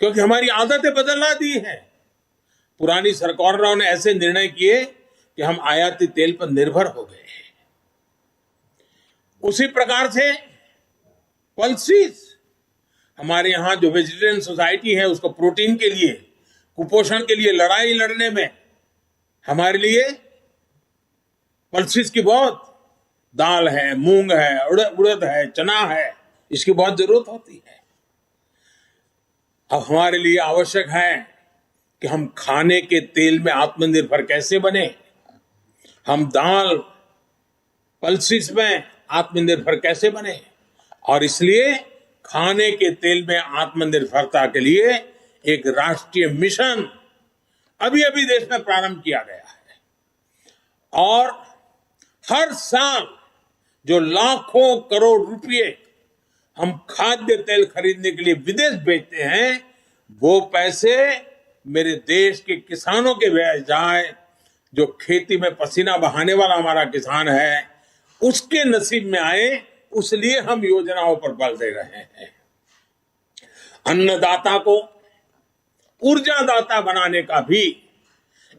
क्योंकि हमारी आदतें बदलना दी है। पुरानी सरकारों ने ऐसे निर्णय किए कि हम आयाती तेल पर निर्भर हो गए। उसी प्रकार से पल्सीज, हमारे यहां जो वेजिटेरियन सोसाइटी है उसको प्रोटीन के लिए, कुपोषण के लिए लड़ाई लड़ने में हमारे लिए पल्सीज की बहुत, दाल है, मूंग है, उड़द है, चना है, इसकी बहुत जरूरत होती है। अब हमारे लिए आवश्यक है कि हम खाने के तेल में आत्मनिर्भर कैसे बने, हम दाल पल्सीज में आत्मनिर्भर कैसे बने, और इसलिए खाने के तेल में आत्मनिर्भरता के लिए एक राष्ट्रीय मिशन अभी अभी देश में प्रारंभ किया गया है। और हर साल जो लाखों करोड़ रुपए हम खाद्य तेल खरीदने के लिए विदेश भेजते हैं, वो पैसे मेरे देश के किसानों के व्यय जाए, जो खेती में पसीना बहाने वाला हमारा किसान है उसके नसीब में आए, उसलिए हम योजनाओं पर बल दे रहे हैं। अन्नदाता को ऊर्जादाता बनाने का भी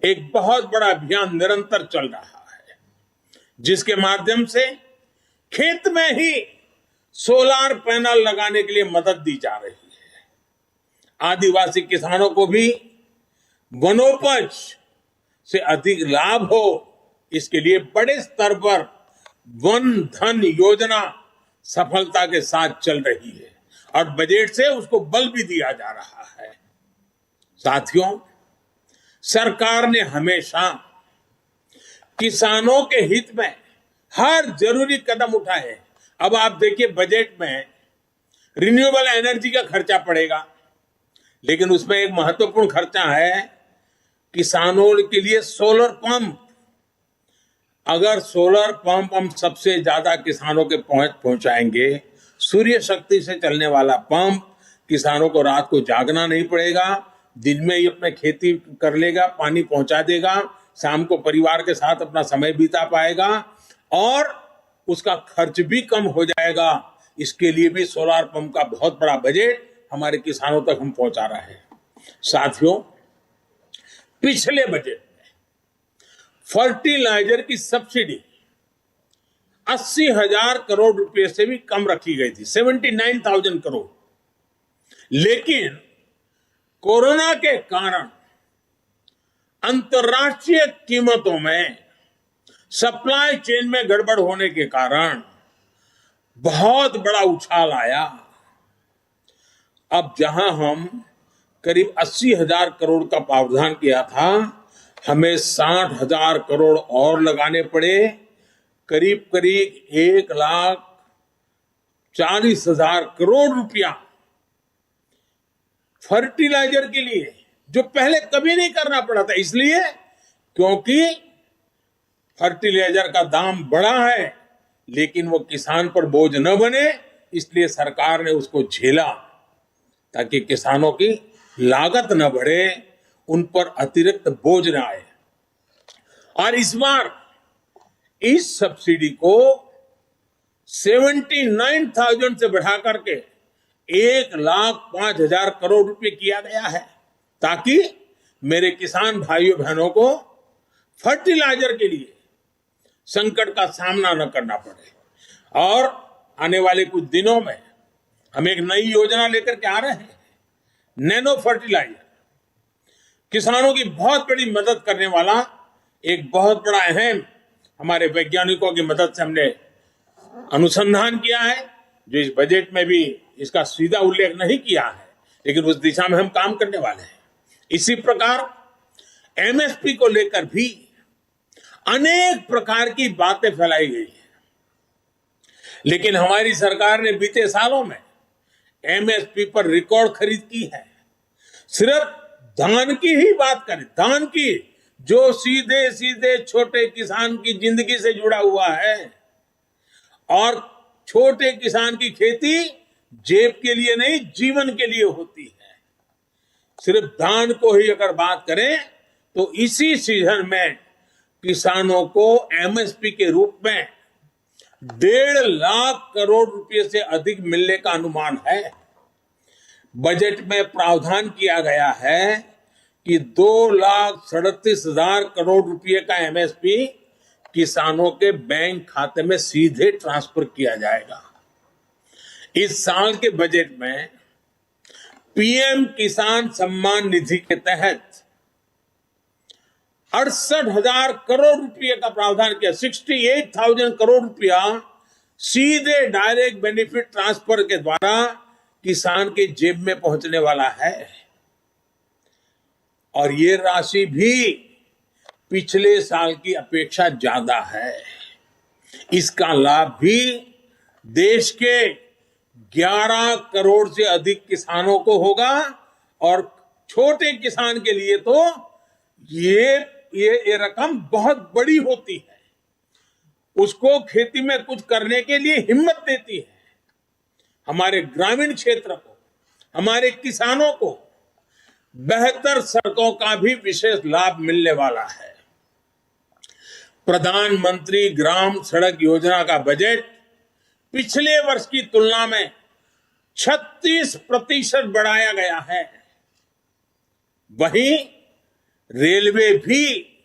एक बहुत बड़ा अभियान निरंतर चल रहा है, जिसके माध्यम से खेत में ही सोलार पैनल लगाने के लिए मदद दी जा रही है। आदिवासी किसानों को भी वनोपज से अधिक लाभ हो, इसके लिए बड़े स्तर पर वन धन योजना सफलता के साथ चल रही है, और बजट से उसको बल भी दिया जा रहा है। साथियों, सरकार ने हमेशा किसानों के हित में हर जरूरी कदम उठाए। अब आप देखिए बजट में रिन्यूएबल एनर्जी का खर्चा पड़ेगा, लेकिन उसमें एक महत्वपूर्ण खर्चा है किसानों के लिए सोलर पंप। अगर सोलर पंप हम सबसे ज्यादा किसानों के पहुंचाएंगे, सूर्य शक्ति से चलने वाला पंप, किसानों को रात को जागना नहीं पड़ेगा, दिन में ही अपने खेती कर लेगा, पानी पहुंचा देगा, शाम को परिवार के साथ अपना समय बिता पाएगा, और उसका खर्च भी कम हो जाएगा। इसके लिए भी सोलार पंप का बहुत बड़ा बजट हमारे किसानों तक हम पहुंचा रहे हैं। साथियों, पिछले बजट में फर्टिलाइजर की सब्सिडी 80,000 करोड़ रुपए से भी कम रखी गई थी, 79,000 करोड़। लेकिन कोरोना के कारण अंतर्राष्ट्रीय कीमतों में सप्लाई चेन में गड़बड़ होने के कारण बहुत बड़ा उछाल आया। अब जहां हम करीब 80,000 करोड़ का प्रावधान किया था, हमें 60,000 करोड़ और लगाने पड़े। करीब करीब 1,40,000 करोड़ रुपया फर्टिलाइजर के लिए, जो पहले कभी नहीं करना पड़ा था। इसलिए क्योंकि फर्टिलाइजर का दाम बढ़ा है, लेकिन वो किसान पर बोझ न बने, इसलिए सरकार ने उसको झेला, ताकि किसानों की लागत न बढ़े, उन पर अतिरिक्त बोझ न आए। और इस बार इस सब्सिडी को 79,000 से बढ़ा करके 1,05,000 करोड़ रुपए किया गया है, ताकि मेरे किसान भाइयों बहनों को फर्टिलाइजर के लिए संकट का सामना न करना पड़े। और आने वाले कुछ दिनों में हम एक नई योजना लेकर के आ रहे हैं, नैनो फर्टिलाइजर। किसानों की बहुत बड़ी मदद करने वाला एक बहुत बड़ा अहम, हमारे वैज्ञानिकों की मदद से हमने अनुसंधान किया है, जो इस बजट में भी इसका सीधा उल्लेख नहीं किया है, लेकिन उस दिशा में हम काम करने वाले हैं। इसी प्रकार एमएसपी को लेकर भी अनेक प्रकार की बातें फैलाई गई है, लेकिन हमारी सरकार ने बीते सालों में एमएसपी पर रिकॉर्ड खरीद की है। सिर्फ धान की ही बात करें, धान की, जो सीधे सीधे छोटे किसान की जिंदगी से जुड़ा हुआ है, और छोटे किसान की खेती जेब के लिए नहीं, जीवन के लिए होती है। सिर्फ धान को ही अगर बात करें तो इसी सीजन में किसानों को एमएसपी के रूप में 1.5 लाख करोड़ रुपए से अधिक मिलने का अनुमान है। बजट में प्रावधान किया गया है कि 2,37,000 करोड़ रुपए का एमएसपी किसानों के बैंक खाते में सीधे ट्रांसफर किया जाएगा। इस साल के बजट में पीएम किसान सम्मान निधि के तहत 68,000 करोड़ रुपए का प्रावधान किया। 68,000 करोड़ रुपया सीधे डायरेक्ट बेनिफिट ट्रांसफर के द्वारा किसान के जेब में पहुंचने वाला है। और ये राशि भी पिछले साल की अपेक्षा ज्यादा है। इसका लाभ भी देश के 11 करोड़ से अधिक किसानों को होगा, और छोटे किसान के लिए तो ये रकम बहुत बड़ी होती है, उसको खेती में कुछ करने के लिए हिम्मत देती है। हमारे ग्रामीण क्षेत्र को, हमारे किसानों को बेहतर सड़कों का भी विशेष लाभ मिलने वाला है। प्रधानमंत्री ग्राम सड़क योजना का बजट पिछले वर्ष की तुलना में 36% बढ़ाया गया है। वहीं रेलवे भी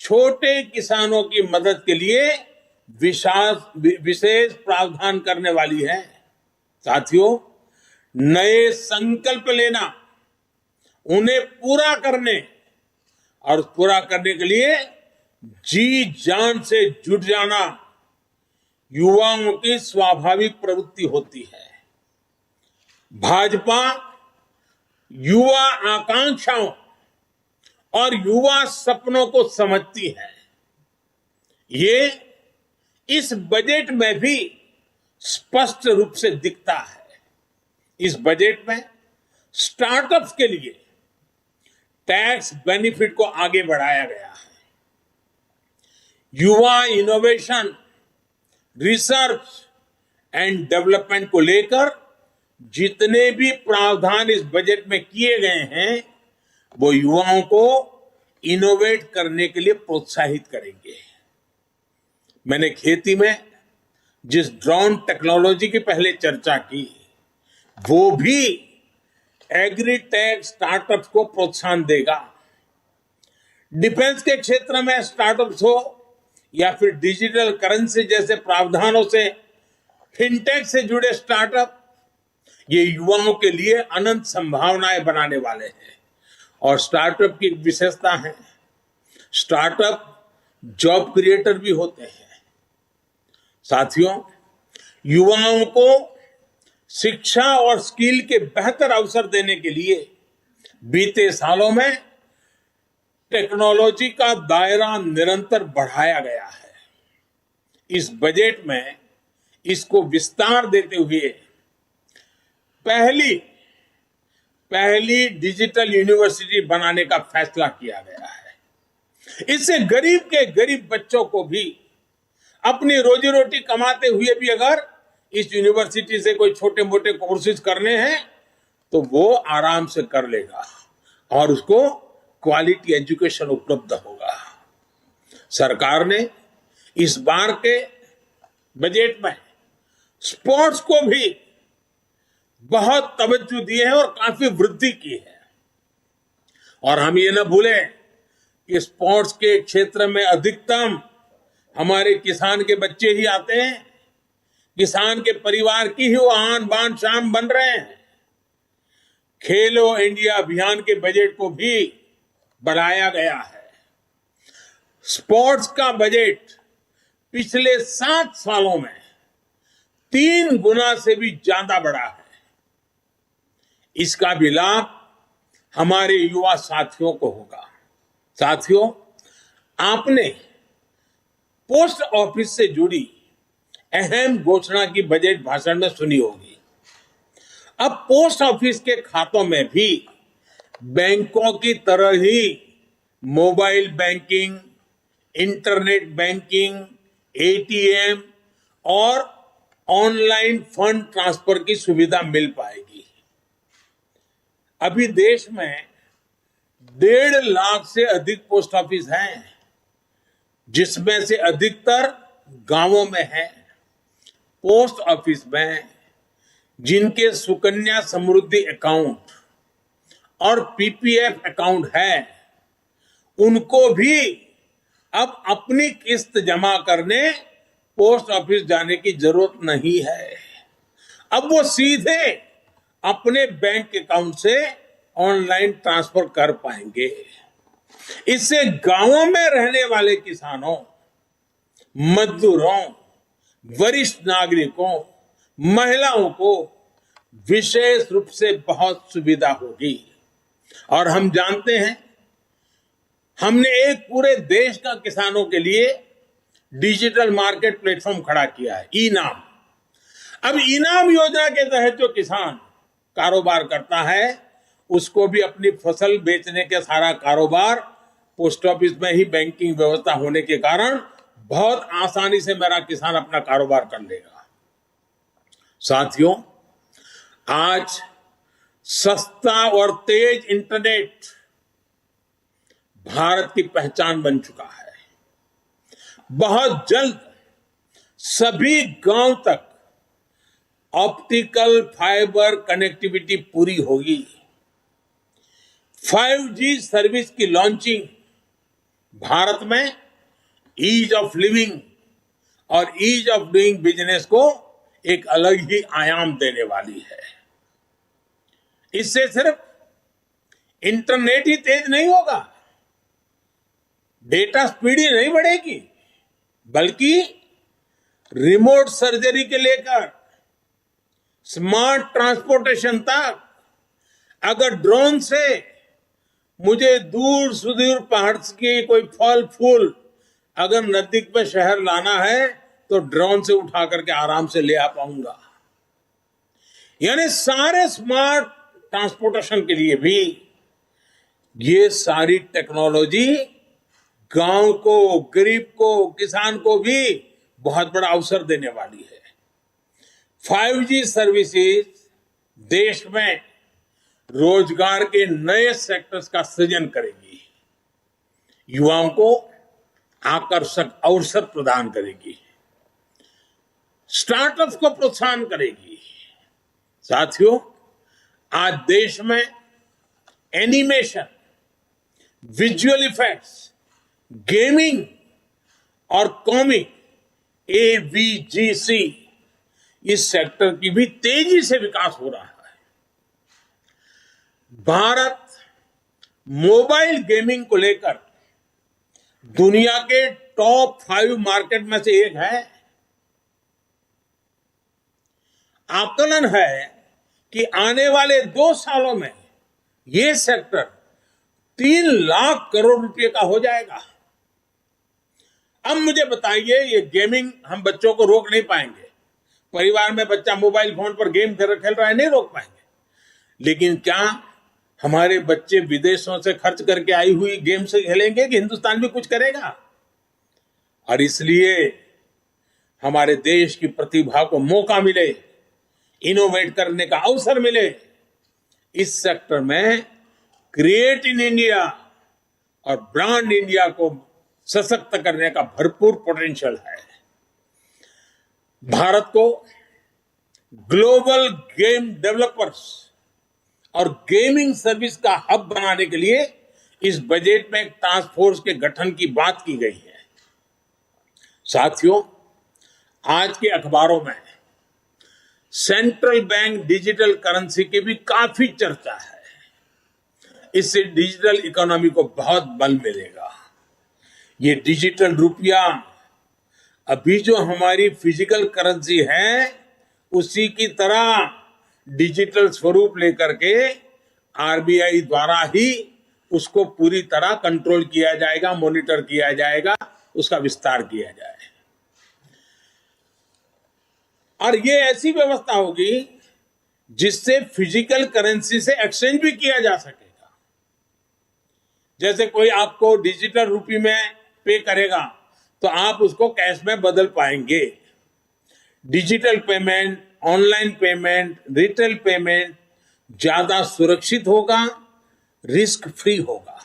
छोटे किसानों की मदद के लिए विशेष प्रावधान करने वाली है। साथियों, नए संकल्प लेना, उन्हें पूरा करने, और पूरा करने के लिए जी जान से जुट जाना युवाओं की स्वाभाविक प्रवृत्ति होती है। भाजपा युवा आकांक्षाओं और युवा सपनों को समझती है। ये इस बजट में भी स्पष्ट रूप से दिखता है। इस बजट में स्टार्टअप्स के लिए टैक्स बेनिफिट को आगे बढ़ाया गया है। युवा इनोवेशन, रिसर्च एंड डेवलपमेंट को लेकर जितने भी प्रावधान इस बजट में किए गए हैं, वो युवाओं को इनोवेट करने के लिए प्रोत्साहित करेंगे। मैंने खेती में जिस ड्रोन टेक्नोलॉजी की पहले चर्चा की, वो भी एग्रीटेक स्टार्टअप्स को प्रोत्साहन देगा। डिफेंस के क्षेत्र में स्टार्टअप्स हो या फिर डिजिटल करेंसी जैसे प्रावधानों से फिनटेक से जुड़े स्टार्टअप, ये युवाओं के लिए अनंत संभावनाएं बनाने वाले हैं। और स्टार्टअप की विशेषता है, स्टार्टअप जॉब क्रिएटर भी होते हैं। साथियों, युवाओं को शिक्षा और स्किल के बेहतर अवसर देने के लिए बीते सालों में टेक्नोलॉजी का दायरा निरंतर बढ़ाया गया है। इस बजट में इसको विस्तार देते हुए पहली डिजिटल यूनिवर्सिटी बनाने का फैसला किया गया है। इससे गरीब के गरीब बच्चों को भी अपनी रोजी रोटी कमाते हुए भी अगर इस यूनिवर्सिटी से कोई छोटे मोटे कोर्सेज करने हैं तो वो आराम से कर लेगा और उसको क्वालिटी एजुकेशन उपलब्ध होगा। सरकार ने इस बार के बजट में स्पोर्ट्स को भी बहुत तवज्जो दी है और काफी वृद्धि की है। और हम ये न भूलें कि स्पोर्ट्स के क्षेत्र में अधिकतम हमारे किसान के बच्चे ही आते हैं, किसान के परिवार की ही वो आन बान शान बन रहे हैं। खेलो इंडिया अभियान के बजट को भी बढ़ाया गया है। स्पोर्ट्स का बजट पिछले 7 सालों में 3 गुना से भी ज्यादा बढ़ा है। इसका भी लाभ हमारे युवा साथियों को होगा। साथियों, आपने पोस्ट ऑफिस से जुड़ी अहम घोषणा की बजट भाषण में सुनी होगी। अब पोस्ट ऑफिस के खातों में भी बैंकों की तरह ही mobile banking, internet banking, ATM और ऑनलाइन फंड ट्रांसफर की सुविधा मिल पाएगी। अभी देश में 1.5 लाख से अधिक पोस्ट ऑफिस हैं, जिसमें से अधिकतर गांवों में है। पोस्ट ऑफिस में जिनके सुकन्या समृद्धि अकाउंट और पीपीएफ अकाउंट है, उनको भी अब अपनी किस्त जमा करने पोस्ट ऑफिस जाने की जरूरत नहीं है। अब वो सीधे अपने बैंक अकाउंट से ऑनलाइन ट्रांसफर कर पाएंगे। इससे गांवों में रहने वाले किसानों, मजदूरों, वरिष्ठ नागरिकों, महिलाओं को विशेष रूप से बहुत सुविधा होगी। और हम जानते हैं, हमने एक पूरे देश का किसानों के लिए डिजिटल मार्केट प्लेटफॉर्म खड़ा किया है, ई-नाम। अब ई-नाम योजना के तहत जो किसान कारोबार करता है, उसको भी अपनी फसल बेचने के सारा कारोबार पोस्ट ऑफिस में ही बैंकिंग व्यवस्था होने के कारण बहुत आसानी से मेरा किसान अपना कारोबार कर लेगा। साथियों, आज सस्ता और तेज इंटरनेट भारत की पहचान बन चुका है। बहुत जल्द सभी गांव तक ऑप्टिकल फाइबर कनेक्टिविटी पूरी होगी। 5G सर्विस की लॉन्चिंग भारत में ईज ऑफ लिविंग और ईज ऑफ डूइंग बिजनेस को एक अलग ही आयाम देने वाली है। इससे सिर्फ इंटरनेट ही तेज नहीं होगा, डेटा स्पीड ही नहीं बढ़ेगी, बल्कि रिमोट सर्जरी के लेकर स्मार्ट ट्रांसपोर्टेशन तक, अगर ड्रोन से मुझे दूर सुदूर पहाड़ के कोई फल फूल अगर नजदीक में शहर लाना है तो ड्रोन से उठा करके आराम से ले आ पाऊंगा। यानी सारे स्मार्ट ट्रांसपोर्टेशन के लिए भी ये सारी टेक्नोलॉजी गांव को, गरीब को, किसान को भी बहुत बड़ा अवसर देने वाली है। 5G सर्विसेज देश में रोजगार के नए सेक्टर्स का सृजन करेगी, युवाओं को आकर्षक अवसर प्रदान करेगी, स्टार्टअप्स को प्रोत्साहन करेगी। साथियों, आज देश में एनिमेशन, विजुअल इफेक्ट्स, गेमिंग और कॉमिक AVGC इस सेक्टर की भी तेजी से विकास हो रहा है। भारत मोबाइल गेमिंग को लेकर दुनिया के टॉप 5 मार्केट में से एक है। आकलन है कि आने वाले 2 सालों में ये सेक्टर 3 लाख करोड़ रुपए का हो जाएगा। अब मुझे बताइए, ये गेमिंग हम बच्चों को रोक नहीं पाएंगे। परिवार में बच्चा मोबाइल फोन पर गेम खेल रहा है, नहीं रोक पाएंगे। लेकिन क्या हमारे बच्चे विदेशों से खर्च करके आई हुई गेम से खेलेंगे कि हिंदुस्तान भी कुछ करेगा? और इसलिए हमारे देश की प्रतिभा को मौका मिले, इनोवेट करने का अवसर मिले। इस सेक्टर में क्रिएट इन इंडिया और ब्रांड इंडिया को सशक्त करने का भरपूर पोटेंशियल है। भारत को ग्लोबल गेम डेवलपर्स और गेमिंग सर्विस का हब बनाने के लिए इस बजट में एक टास्क फोर्स के गठन की बात की गई है। साथियों, आज के अखबारों में सेंट्रल बैंक डिजिटल करेंसी की भी काफी चर्चा है। इससे डिजिटल इकोनॉमी को बहुत बल मिलेगा। ये डिजिटल रुपया अभी जो हमारी फिजिकल करेंसी है उसी की तरह डिजिटल स्वरूप लेकर के आरबीआई द्वारा ही उसको पूरी तरह कंट्रोल किया जाएगा, मॉनिटर किया जाएगा, उसका विस्तार किया जाए। और ये ऐसी व्यवस्था होगी जिससे फिजिकल करेंसी से एक्सचेंज भी किया जा सकेगा। जैसे कोई आपको डिजिटल रुपये में पे करेगा तो आप उसको कैश में बदल पाएंगे। Digital payment, online payment, retail payment ज्यादा सुरक्षित होगा, रिस्क फ्री होगा।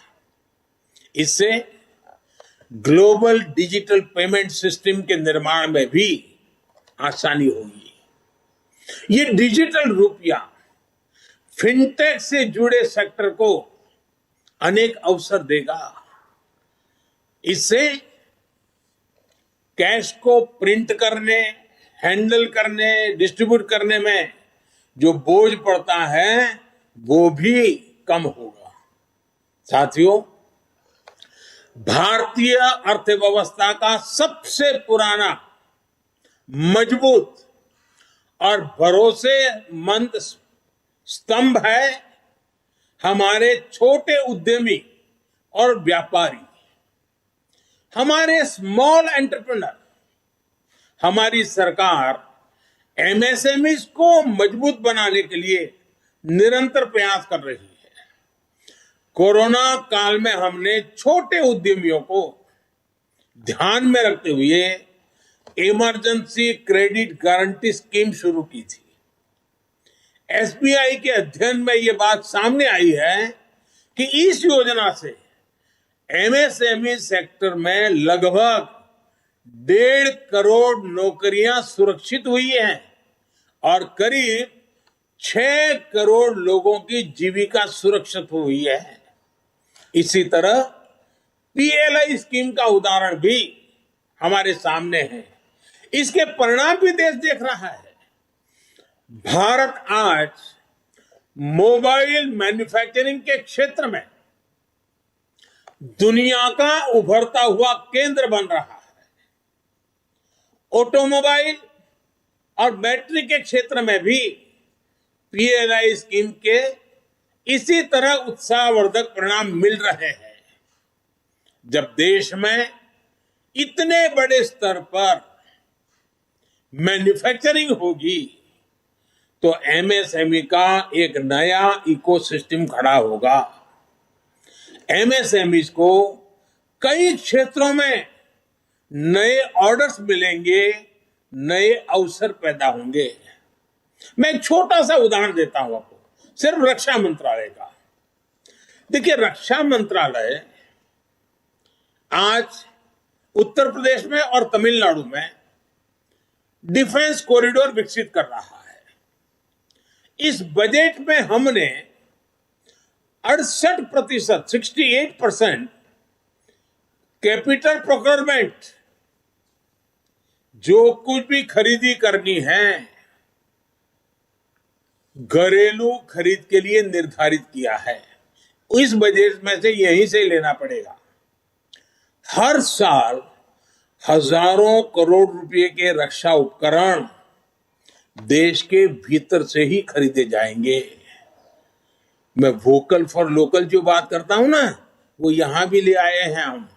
इससे ग्लोबल डिजिटल पेमेंट सिस्टम के निर्माण में भी आसानी होगी। ये डिजिटल रुपया फिनटेक से जुड़े सेक्टर को अनेक अवसर देगा। इससे कैश को प्रिंट करने, हैंडल करने, डिस्ट्रीब्यूट करने में जो बोझ पड़ता है वो भी कम होगा। साथियों, भारतीय अर्थव्यवस्था का सबसे पुराना, मजबूत और भरोसेमंद स्तंभ है हमारे छोटे उद्यमी और व्यापारी, हमारे स्मॉल एंटरप्रेन्योर। हमारी सरकार एमएसएमईज को मजबूत बनाने के लिए निरंतर प्रयास कर रही है। कोरोना काल में हमने छोटे उद्यमियों को ध्यान में रखते हुए इमरजेंसी क्रेडिट गारंटी स्कीम शुरू की थी। एसबीआई के अध्ययन में यह बात सामने आई है कि इस योजना से एमएसएमई सेक्टर में लगभग 1.5 करोड़ नौकरियां सुरक्षित हुई हैं और करीब 6 करोड़ लोगों की जीविका सुरक्षित हुई है। इसी तरह पीएलआई स्कीम का उदाहरण भी हमारे सामने है। इसके परिणाम भी देश देख रहा है। भारत आज मोबाइल मैन्युफैक्चरिंग के क्षेत्र में दुनिया का उभरता हुआ केंद्र बन रहा है। ऑटोमोबाइल और बैटरी के क्षेत्र में भी पीएलआई स्कीम के इसी तरह उत्साहवर्धक परिणाम मिल रहे हैं। जब देश में इतने बड़े स्तर पर मैन्युफैक्चरिंग होगी तो एमएसएमई का एक नया इकोसिस्टम खड़ा होगा। एमएसएमई को कई क्षेत्रों में नए ऑर्डर्स मिलेंगे, नए अवसर पैदा होंगे। मैं एक छोटा सा उदाहरण देता हूं आपको, सिर्फ रक्षा मंत्रालय का। देखिए, रक्षा मंत्रालय आज उत्तर प्रदेश में और तमिलनाडु में डिफेंस कॉरिडोर विकसित कर रहा है। इस बजट में हमने 68%, 68% कैपिटल प्रोक्योरमेंट, जो कुछ भी खरीदी करनी है घरेलू खरीद के लिए निर्धारित किया है। इस बजट में से यहीं से लेना पड़ेगा। हर साल हजारों करोड़ रुपए के रक्षा उपकरण देश के भीतर से ही खरीदे जाएंगे। मैं वोकल फॉर लोकल जो बात करता हूं ना, वो यहां भी ले आए हैं हम।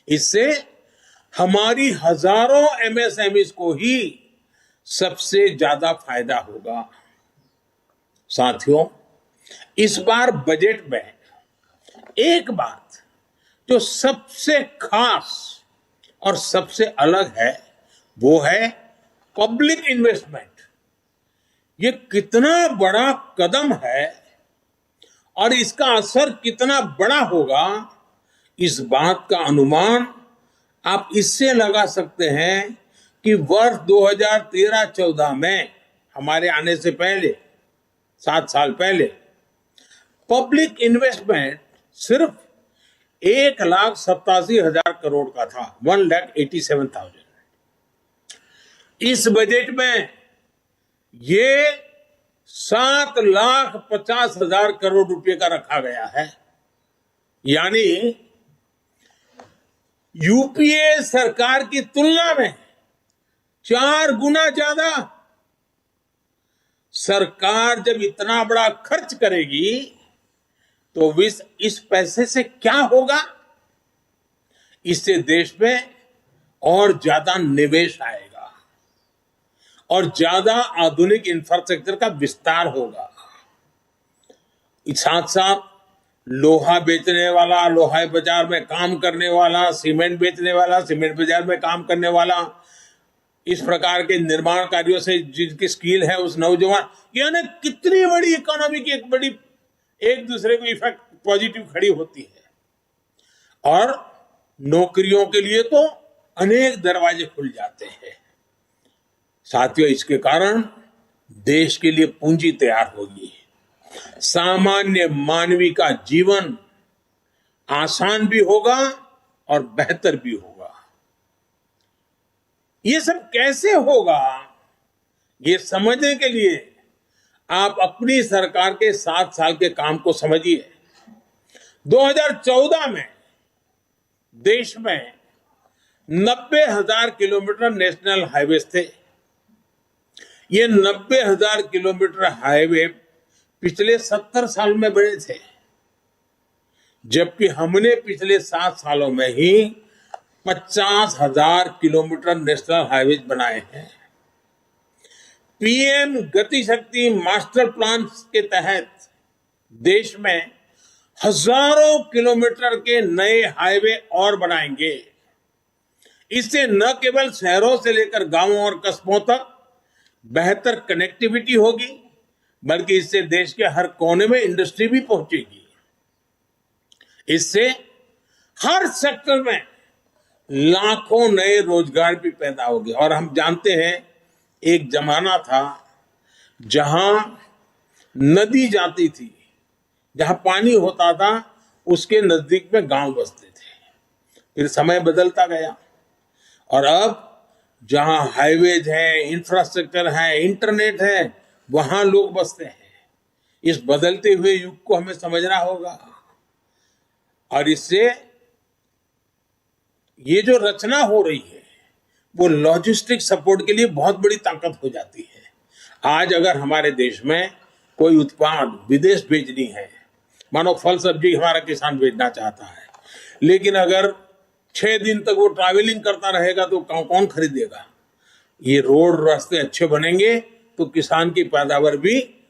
इससे हमारी हजारों एमएसएमईज को ही सबसे ज्यादा फायदा होगा। साथियों, इस बार बजट में एक बात जो सबसे खास और सबसे अलग है, वो है पब्लिक इन्वेस्टमेंट। ये कितना बड़ा कदम है और इसका असर कितना बड़ा होगा, इस बात का अनुमान आप इससे लगा सकते हैं कि वर्ष 2013-14 में, हमारे आने से पहले 7 साल पहले, पब्लिक इन्वेस्टमेंट सिर्फ 1,87,000 करोड़ का था, 1,87,000। इस बजट में ये 7,50,000 करोड़ रुपए का रखा गया है। यानी यूपीए सरकार की तुलना में 4 गुना ज्यादा। सरकार जब इतना बड़ा खर्च करेगी तो इस पैसे से क्या होगा? इससे देश में और ज्यादा निवेश आएगा और ज्यादा आधुनिक इंफ्रास्ट्रक्चर का विस्तार होगा। साथ साथ लोहा बेचने वाला, लोहा बाजार में काम करने वाला, सीमेंट बेचने वाला, सीमेंट बाजार में काम करने वाला, इस प्रकार के निर्माण कार्यों से जिनकी स्किल है उस नौजवान, यानी कितनी बड़ी इकोनॉमी की एक दूसरे को इफेक्ट पॉजिटिव खड़ी होती है। और नौकरियों के लिए तो अनेक दरवाजे खुल जाते हैं। साथियों, इसके कारण देश के लिए पूंजी तैयार होगी, सामान्य मानवी का जीवन आसान भी होगा और बेहतर भी होगा। ये सब कैसे होगा, ये समझने के लिए आप अपनी सरकार के 7 साल के काम को समझिए। 2014 में देश में 90,000 किलोमीटर नेशनल हाईवे थे। ये 90,000 किलोमीटर हाईवे पिछले 70 साल में बने थे, जबकि हमने पिछले 7 सालों में ही 50,000 किलोमीटर नेशनल हाईवे बनाए हैं। पीएम गति शक्ति मास्टर प्लान के तहत देश में हजारों किलोमीटर के नए हाईवे और बनाएंगे। इससे न केवल शहरों से लेकर गांवों और कस्बों तक बेहतर कनेक्टिविटी होगी, बल्कि इससे देश के हर कोने में इंडस्ट्री भी पहुंचेगी। इससे हर सेक्टर में लाखों नए रोजगार भी पैदा होंगे। और हम जानते हैं, एक जमाना था जहां नदी जाती थी, जहां पानी होता था, उसके नजदीक में गांव बसते थे। फिर समय बदलता गया और अब जहां हाईवेज है, इंफ्रास्ट्रक्चर है, इंटरनेट है, वहां लोग बसते हैं। इस बदलते हुए युग को हमें समझना होगा और इससे ये जो रचना हो रही है वो लॉजिस्टिक सपोर्ट के लिए बहुत बड़ी ताकत हो जाती है। आज अगर हमारे देश में कोई उत्पाद विदेश भेजनी है, मानो फल सब्जी हमारा किसान भेजना चाहता है, लेकिन अगर 6 दिन तक वो ट्रैवलिंग करता रहेगा तो कौन खरीदेगा? ये रोड रास्ते अच्छे बनेंगे तो किसान की पैदावार भी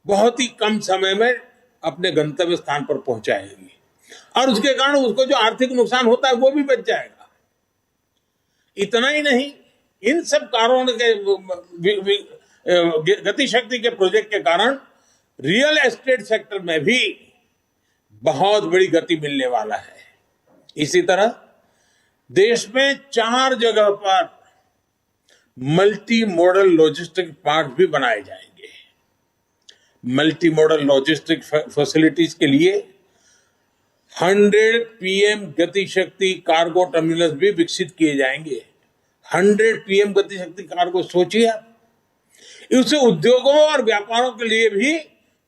बहुत ही कम समय में अपने गंतव्य स्थान पर पहुंचाएगी और उसके कारण उसको जो आर्थिक नुकसान होता है वो भी बच जाएगा। इतना ही नहीं, इन सब कारणों के गति शक्ति के प्रोजेक्ट के कारण रियल एस्टेट सेक्टर में भी बहुत बड़ी गति मिलने वाला है। इसी तरह देश में 4 जगह पर मल्टी मॉडल लॉजिस्टिक पार्क भी बनाए जाएंगे। मल्टी मॉडल लॉजिस्टिक फैसिलिटीज के लिए 100 पीएम गति शक्ति कार्गो टर्मिनल्स भी विकसित किए जाएंगे। 100 पीएम गति शक्ति कार्गो, सोचिए आप। इससे उद्योगों और व्यापारों के लिए भी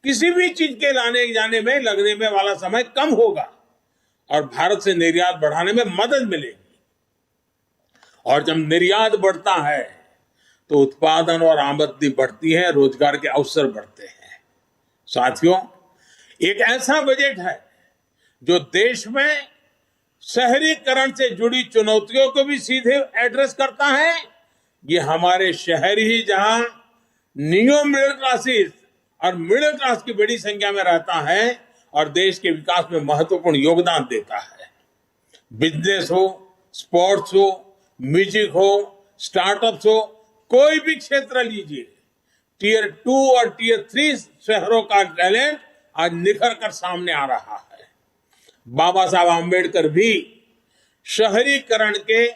किसी भी चीज के लाने जाने में लगने में वाला समय कम होगा और भारत से निर्यात बढ़ाने में मदद मिलेगी। और जब निर्यात बढ़ता है तो उत्पादन और आमदनी बढ़ती है, रोजगार के अवसर बढ़ते हैं। साथियों, एक ऐसा बजट है जो देश में शहरीकरण से जुड़ी चुनौतियों को भी सीधे एड्रेस करता है। ये हमारे शहरी ही जहां नियो मिडिल क्लासेस और मिडिल क्लास की बड़ी संख्या में रहता है और देश के विकास में महत्वपूर्ण योगदान देता है। बिजनेस हो, स्पोर्ट्स हो, म्यूजिक हो, स्टार्टअप्स हो, कोई भी क्षेत्र लीजिए, टियर 2 और टियर 3 शहरों का टैलेंट आज निखर कर सामने आ रहा है। बाबा साहब आम्बेडकर भी शहरीकरण के,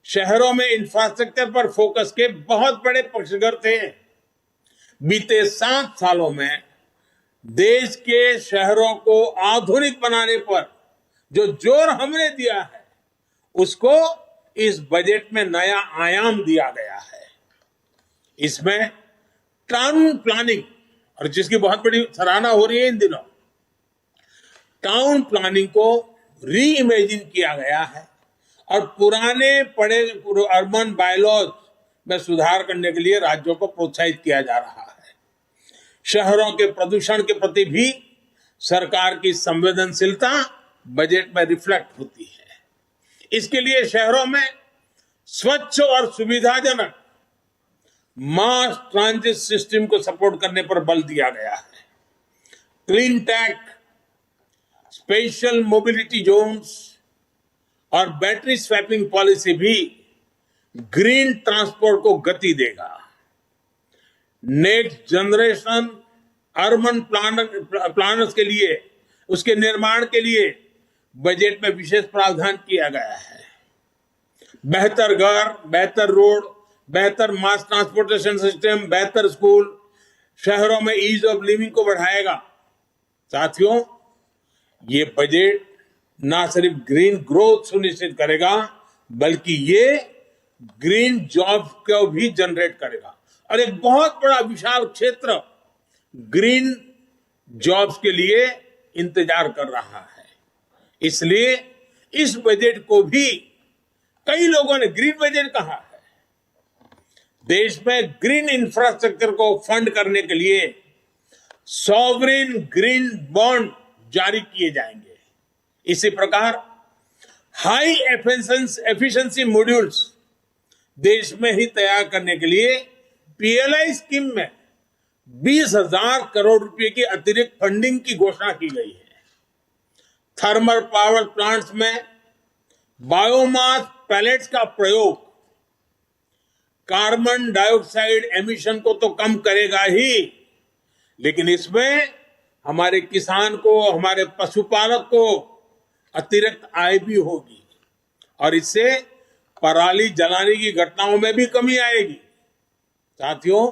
शहरों में इंफ्रास्ट्रक्चर पर फोकस के बहुत बड़े पक्षधर थे। बीते 7 सालों में देश के शहरों को आधुनिक बनाने पर जो जोर हमने दिया है, उसको इस बजट में नया आयाम दिया गया है। इसमें टाउन प्लानिंग, और जिसकी बहुत बड़ी सराहना हो रही है इन दिनों, टाउन प्लानिंग को री इमेजिन किया गया है और पुराने पड़े अर्बन बायलॉज में सुधार करने के लिए राज्यों को प्रोत्साहित किया जा रहा है। शहरों के प्रदूषण के प्रति भी सरकार की संवेदनशीलता बजट में रिफ्लेक्ट होती है। इसके लिए शहरों में स्वच्छ और सुविधाजनक मास ट्रांजिट सिस्टम को सपोर्ट करने पर बल दिया गया है। Clean tech, special mobility zones और बैटरी स्वैपिंग पॉलिसी भी ग्रीन ट्रांसपोर्ट को गति देगा। नेक्स्ट जनरेशन अर्बन प्लानर्स के लिए, उसके निर्माण के लिए बजट में विशेष प्रावधान किया गया है। बेहतर घर, बेहतर रोड, बेहतर मास ट्रांसपोर्टेशन सिस्टम, बेहतर स्कूल, शहरों में ईज ऑफ लिविंग को बढ़ाएगा। साथियों, ये बजट ना सिर्फ ग्रीन ग्रोथ सुनिश्चित करेगा, बल्कि ये ग्रीन जॉब को भी जनरेट करेगा और एक बहुत बड़ा विशाल क्षेत्र ग्रीन जॉब्स के लिए इंतजार कर रहा है। इसलिए इस बजट को भी कई लोगों ने ग्रीन बजट कहा है। देश में ग्रीन इंफ्रास्ट्रक्चर को फंड करने के लिए सॉवरेन ग्रीन बॉन्ड जारी किए जाएंगे। इसी प्रकार हाई एफिशिएंसी मॉड्यूल्स देश में ही तैयार करने के लिए पीएलआई स्कीम में 20,000 करोड़ रुपए की अतिरिक्त फंडिंग की घोषणा की गई है। थर्मल पावर प्लांट्स में बायोमास पैलेट्स का प्रयोग कार्बन डाइऑक्साइड एमिशन को तो कम करेगा ही, लेकिन इसमें हमारे किसान को, हमारे पशुपालक को अतिरिक्त आय भी होगी और इससे पराली जलाने की घटनाओं में भी कमी आएगी। साथियों,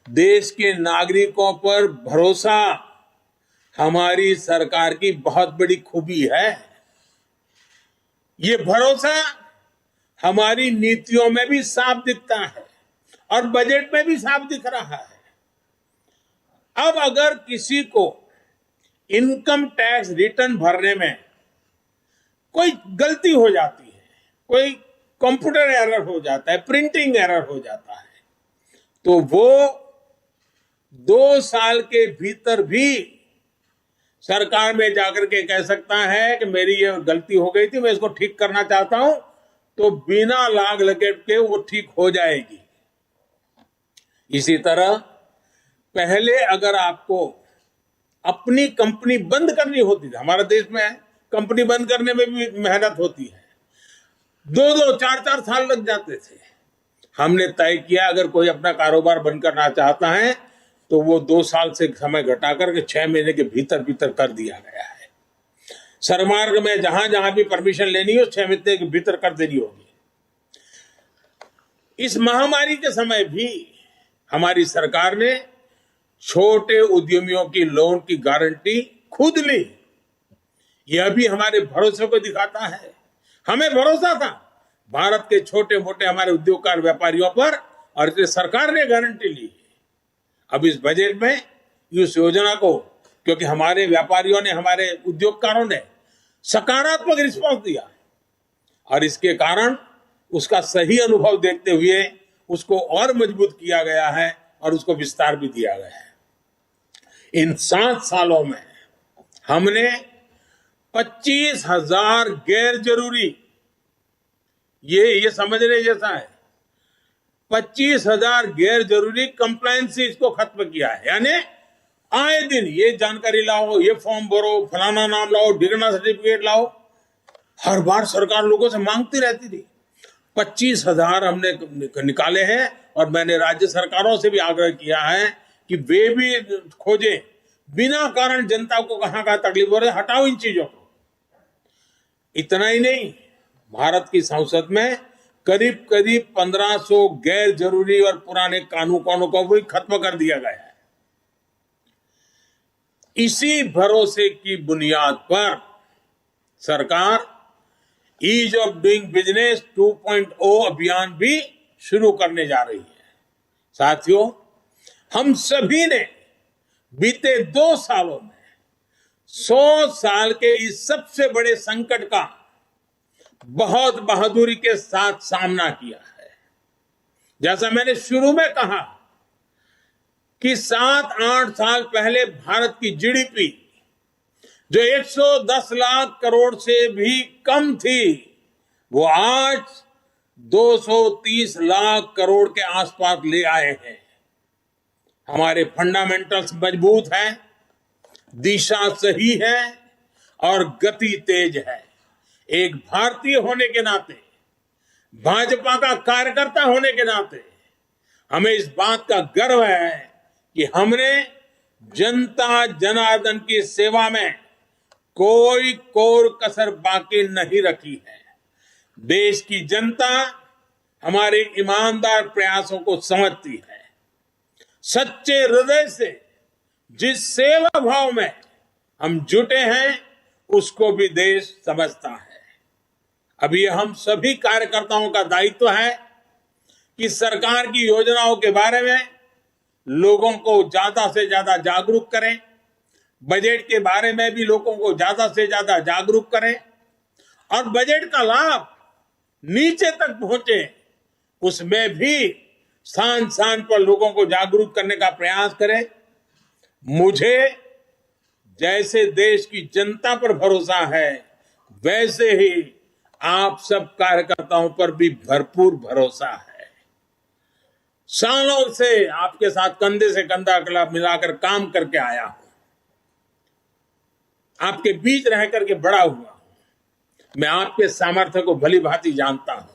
देश के नागरिकों पर भरोसा हमारी सरकार की बहुत बड़ी खूबी है। ये भरोसा हमारी नीतियों में भी साफ दिखता है और बजट में भी साफ दिख रहा है। अब अगर किसी को इनकम टैक्स रिटर्न भरने में कोई गलती हो जाती है, कोई कंप्यूटर एरर हो जाता है, प्रिंटिंग एरर हो जाता है, तो वो 2 साल के भीतर भी सरकार में जाकर के कह सकता है कि मेरी ये गलती हो गई थी, मैं इसको ठीक करना चाहता हूं, तो बिना लाग लपेट के वो ठीक हो जाएगी। इसी तरह पहले अगर आपको अपनी कंपनी बंद करनी होती थी, हमारे देश में कंपनी बंद करने में भी मेहनत होती है, 2-2, 4-4 साल लग जाते थे। हमने तय किया अगर कोई अपना कारोबार बंद करना चाहता है तो वो 2 साल से समय घटाकर के 6 महीने के भीतर भीतर कर दिया गया है। सरमार्ग में जहां जहां भी परमिशन लेनी हो 6 महीने के भीतर कर देनी होगी। इस महामारी के समय भी हमारी सरकार ने छोटे उद्यमियों की लोन की गारंटी खुद ली। यह भी हमारे भरोसे को दिखाता है। हमें भरोसा था भारत के छोटे मोटे हमारे उद्योगकार व्यापारियों पर और इसलिए सरकार ने गारंटी ली। अब इस बजट में इस योजना को, क्योंकि हमारे व्यापारियों ने, हमारे उद्योगकारों ने सकारात्मक रिस्पॉन्स दिया और इसके कारण उसका सही अनुभव देखते हुए उसको और मजबूत किया गया है और उसको विस्तार भी दिया गया है। इन 7 सालों में हमने 25,000 गैर जरूरी, ये समझने जैसा है, 25,000 गैर जरूरी कंप्लायंसेस को खत्म किया है। यानी आए दिन ये जानकारी लाओ, ये फॉर्म भरो, फलाना नाम लाओ, डिग्री सर्टिफिकेट लाओ, हर बार सरकार लोगों से मांगती रहती थी। 25,000 हमने निकाले हैं और मैंने राज्य सरकारों से भी आग्रह किया है कि वे भी खोजें, बिना कारण जनता को कहां तकलीफ हो रही है, हटाओ इन चीजों को। इतना ही नहीं, भारत की संसद में करीब 1500 गैर जरूरी और पुराने कानूनों को भी खत्म कर दिया गया है। इसी भरोसे की बुनियाद पर सरकार ईज ऑफ डूइंग बिजनेस 2.0 अभियान भी शुरू करने जा रही है। साथियों, हम सभी ने बीते 2 सालों में 100 साल के इस सबसे बड़े संकट का बहुत बहादुरी के साथ सामना किया है। जैसा मैंने शुरू में कहा कि 7-8 साल पहले भारत की जीडीपी जो 110 लाख करोड़ से भी कम थी, वो आज 230 लाख करोड़ के आसपास ले आए हैं। हमारे फंडामेंटल्स मजबूत हैं, दिशा सही है और गति तेज है। एक भारतीय होने के नाते, भाजपा का कार्यकर्ता होने के नाते हमें इस बात का गर्व है कि हमने जनता जनार्दन की सेवा में कोई कोर कसर बाकी नहीं रखी है। देश की जनता हमारे ईमानदार प्रयासों को समझती है। सच्चे हृदय से जिस सेवा भाव में हम जुटे हैं, उसको भी देश समझता है। अब ये हम सभी कार्यकर्ताओं का दायित्व है कि सरकार की योजनाओं के बारे में लोगों को ज्यादा से ज्यादा जागरूक करें, बजट के बारे में भी लोगों को ज्यादा से ज्यादा जागरूक करें और बजट का लाभ नीचे तक पहुंचे, उसमें भी स्थान स्थान पर लोगों को जागरूक करने का प्रयास करें। मुझे जैसे देश की जनता पर भरोसा है, वैसे ही आप सब कार्यकर्ताओं पर भी भरपूर भरोसा है। सालों से आपके साथ कंधे से कंधा मिलाकर काम करके आया हूं, आपके बीच रह करके बड़ा हुआ। मैं आपके सामर्थ्य को भली भांति जानता हूं,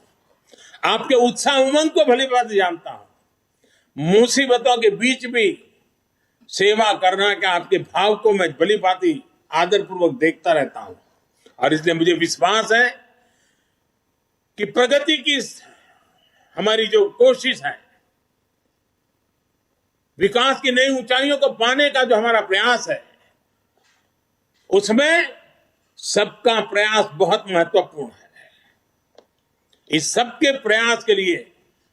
आपके उत्साह उमंग को भली भांति जानता हूं। मुसीबतों के बीच भी सेवा करना के आपके भाव को मैं भली भांति आदरपूर्वक देखता रहता हूं और इसलिए मुझे विश्वास है कि प्रगति की हमारी जो कोशिश है, विकास की नई ऊंचाइयों को पाने का जो हमारा प्रयास है, उसमें सबका प्रयास बहुत महत्वपूर्ण है। इस सबके प्रयास के लिए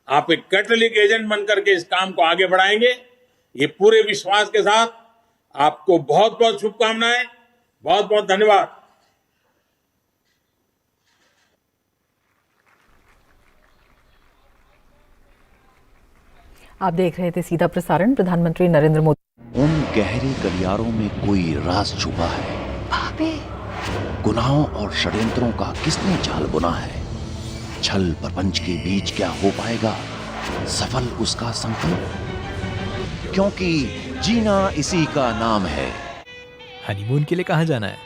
आप एक कैटलिक एजेंट बनकर के इस काम को आगे बढ़ाएंगे, ये पूरे विश्वास के साथ आपको बहुत बहुत शुभकामनाएं, बहुत बहुत धन्यवाद।
आप देख रहे थे सीधा प्रसारण। प्रधानमंत्री नरेंद्र मोदी।
उन गहरे गलियारों में कोई राज छुपा है।
भाभी,
गुनाहों और षड्यंत्रों का किसने जाल बुना है? छल प्रपंच के बीच क्या हो पाएगा सफल उसका संकल्प? क्योंकि जीना इसी का नाम है।
हनीमून के लिए कहाँ जाना है?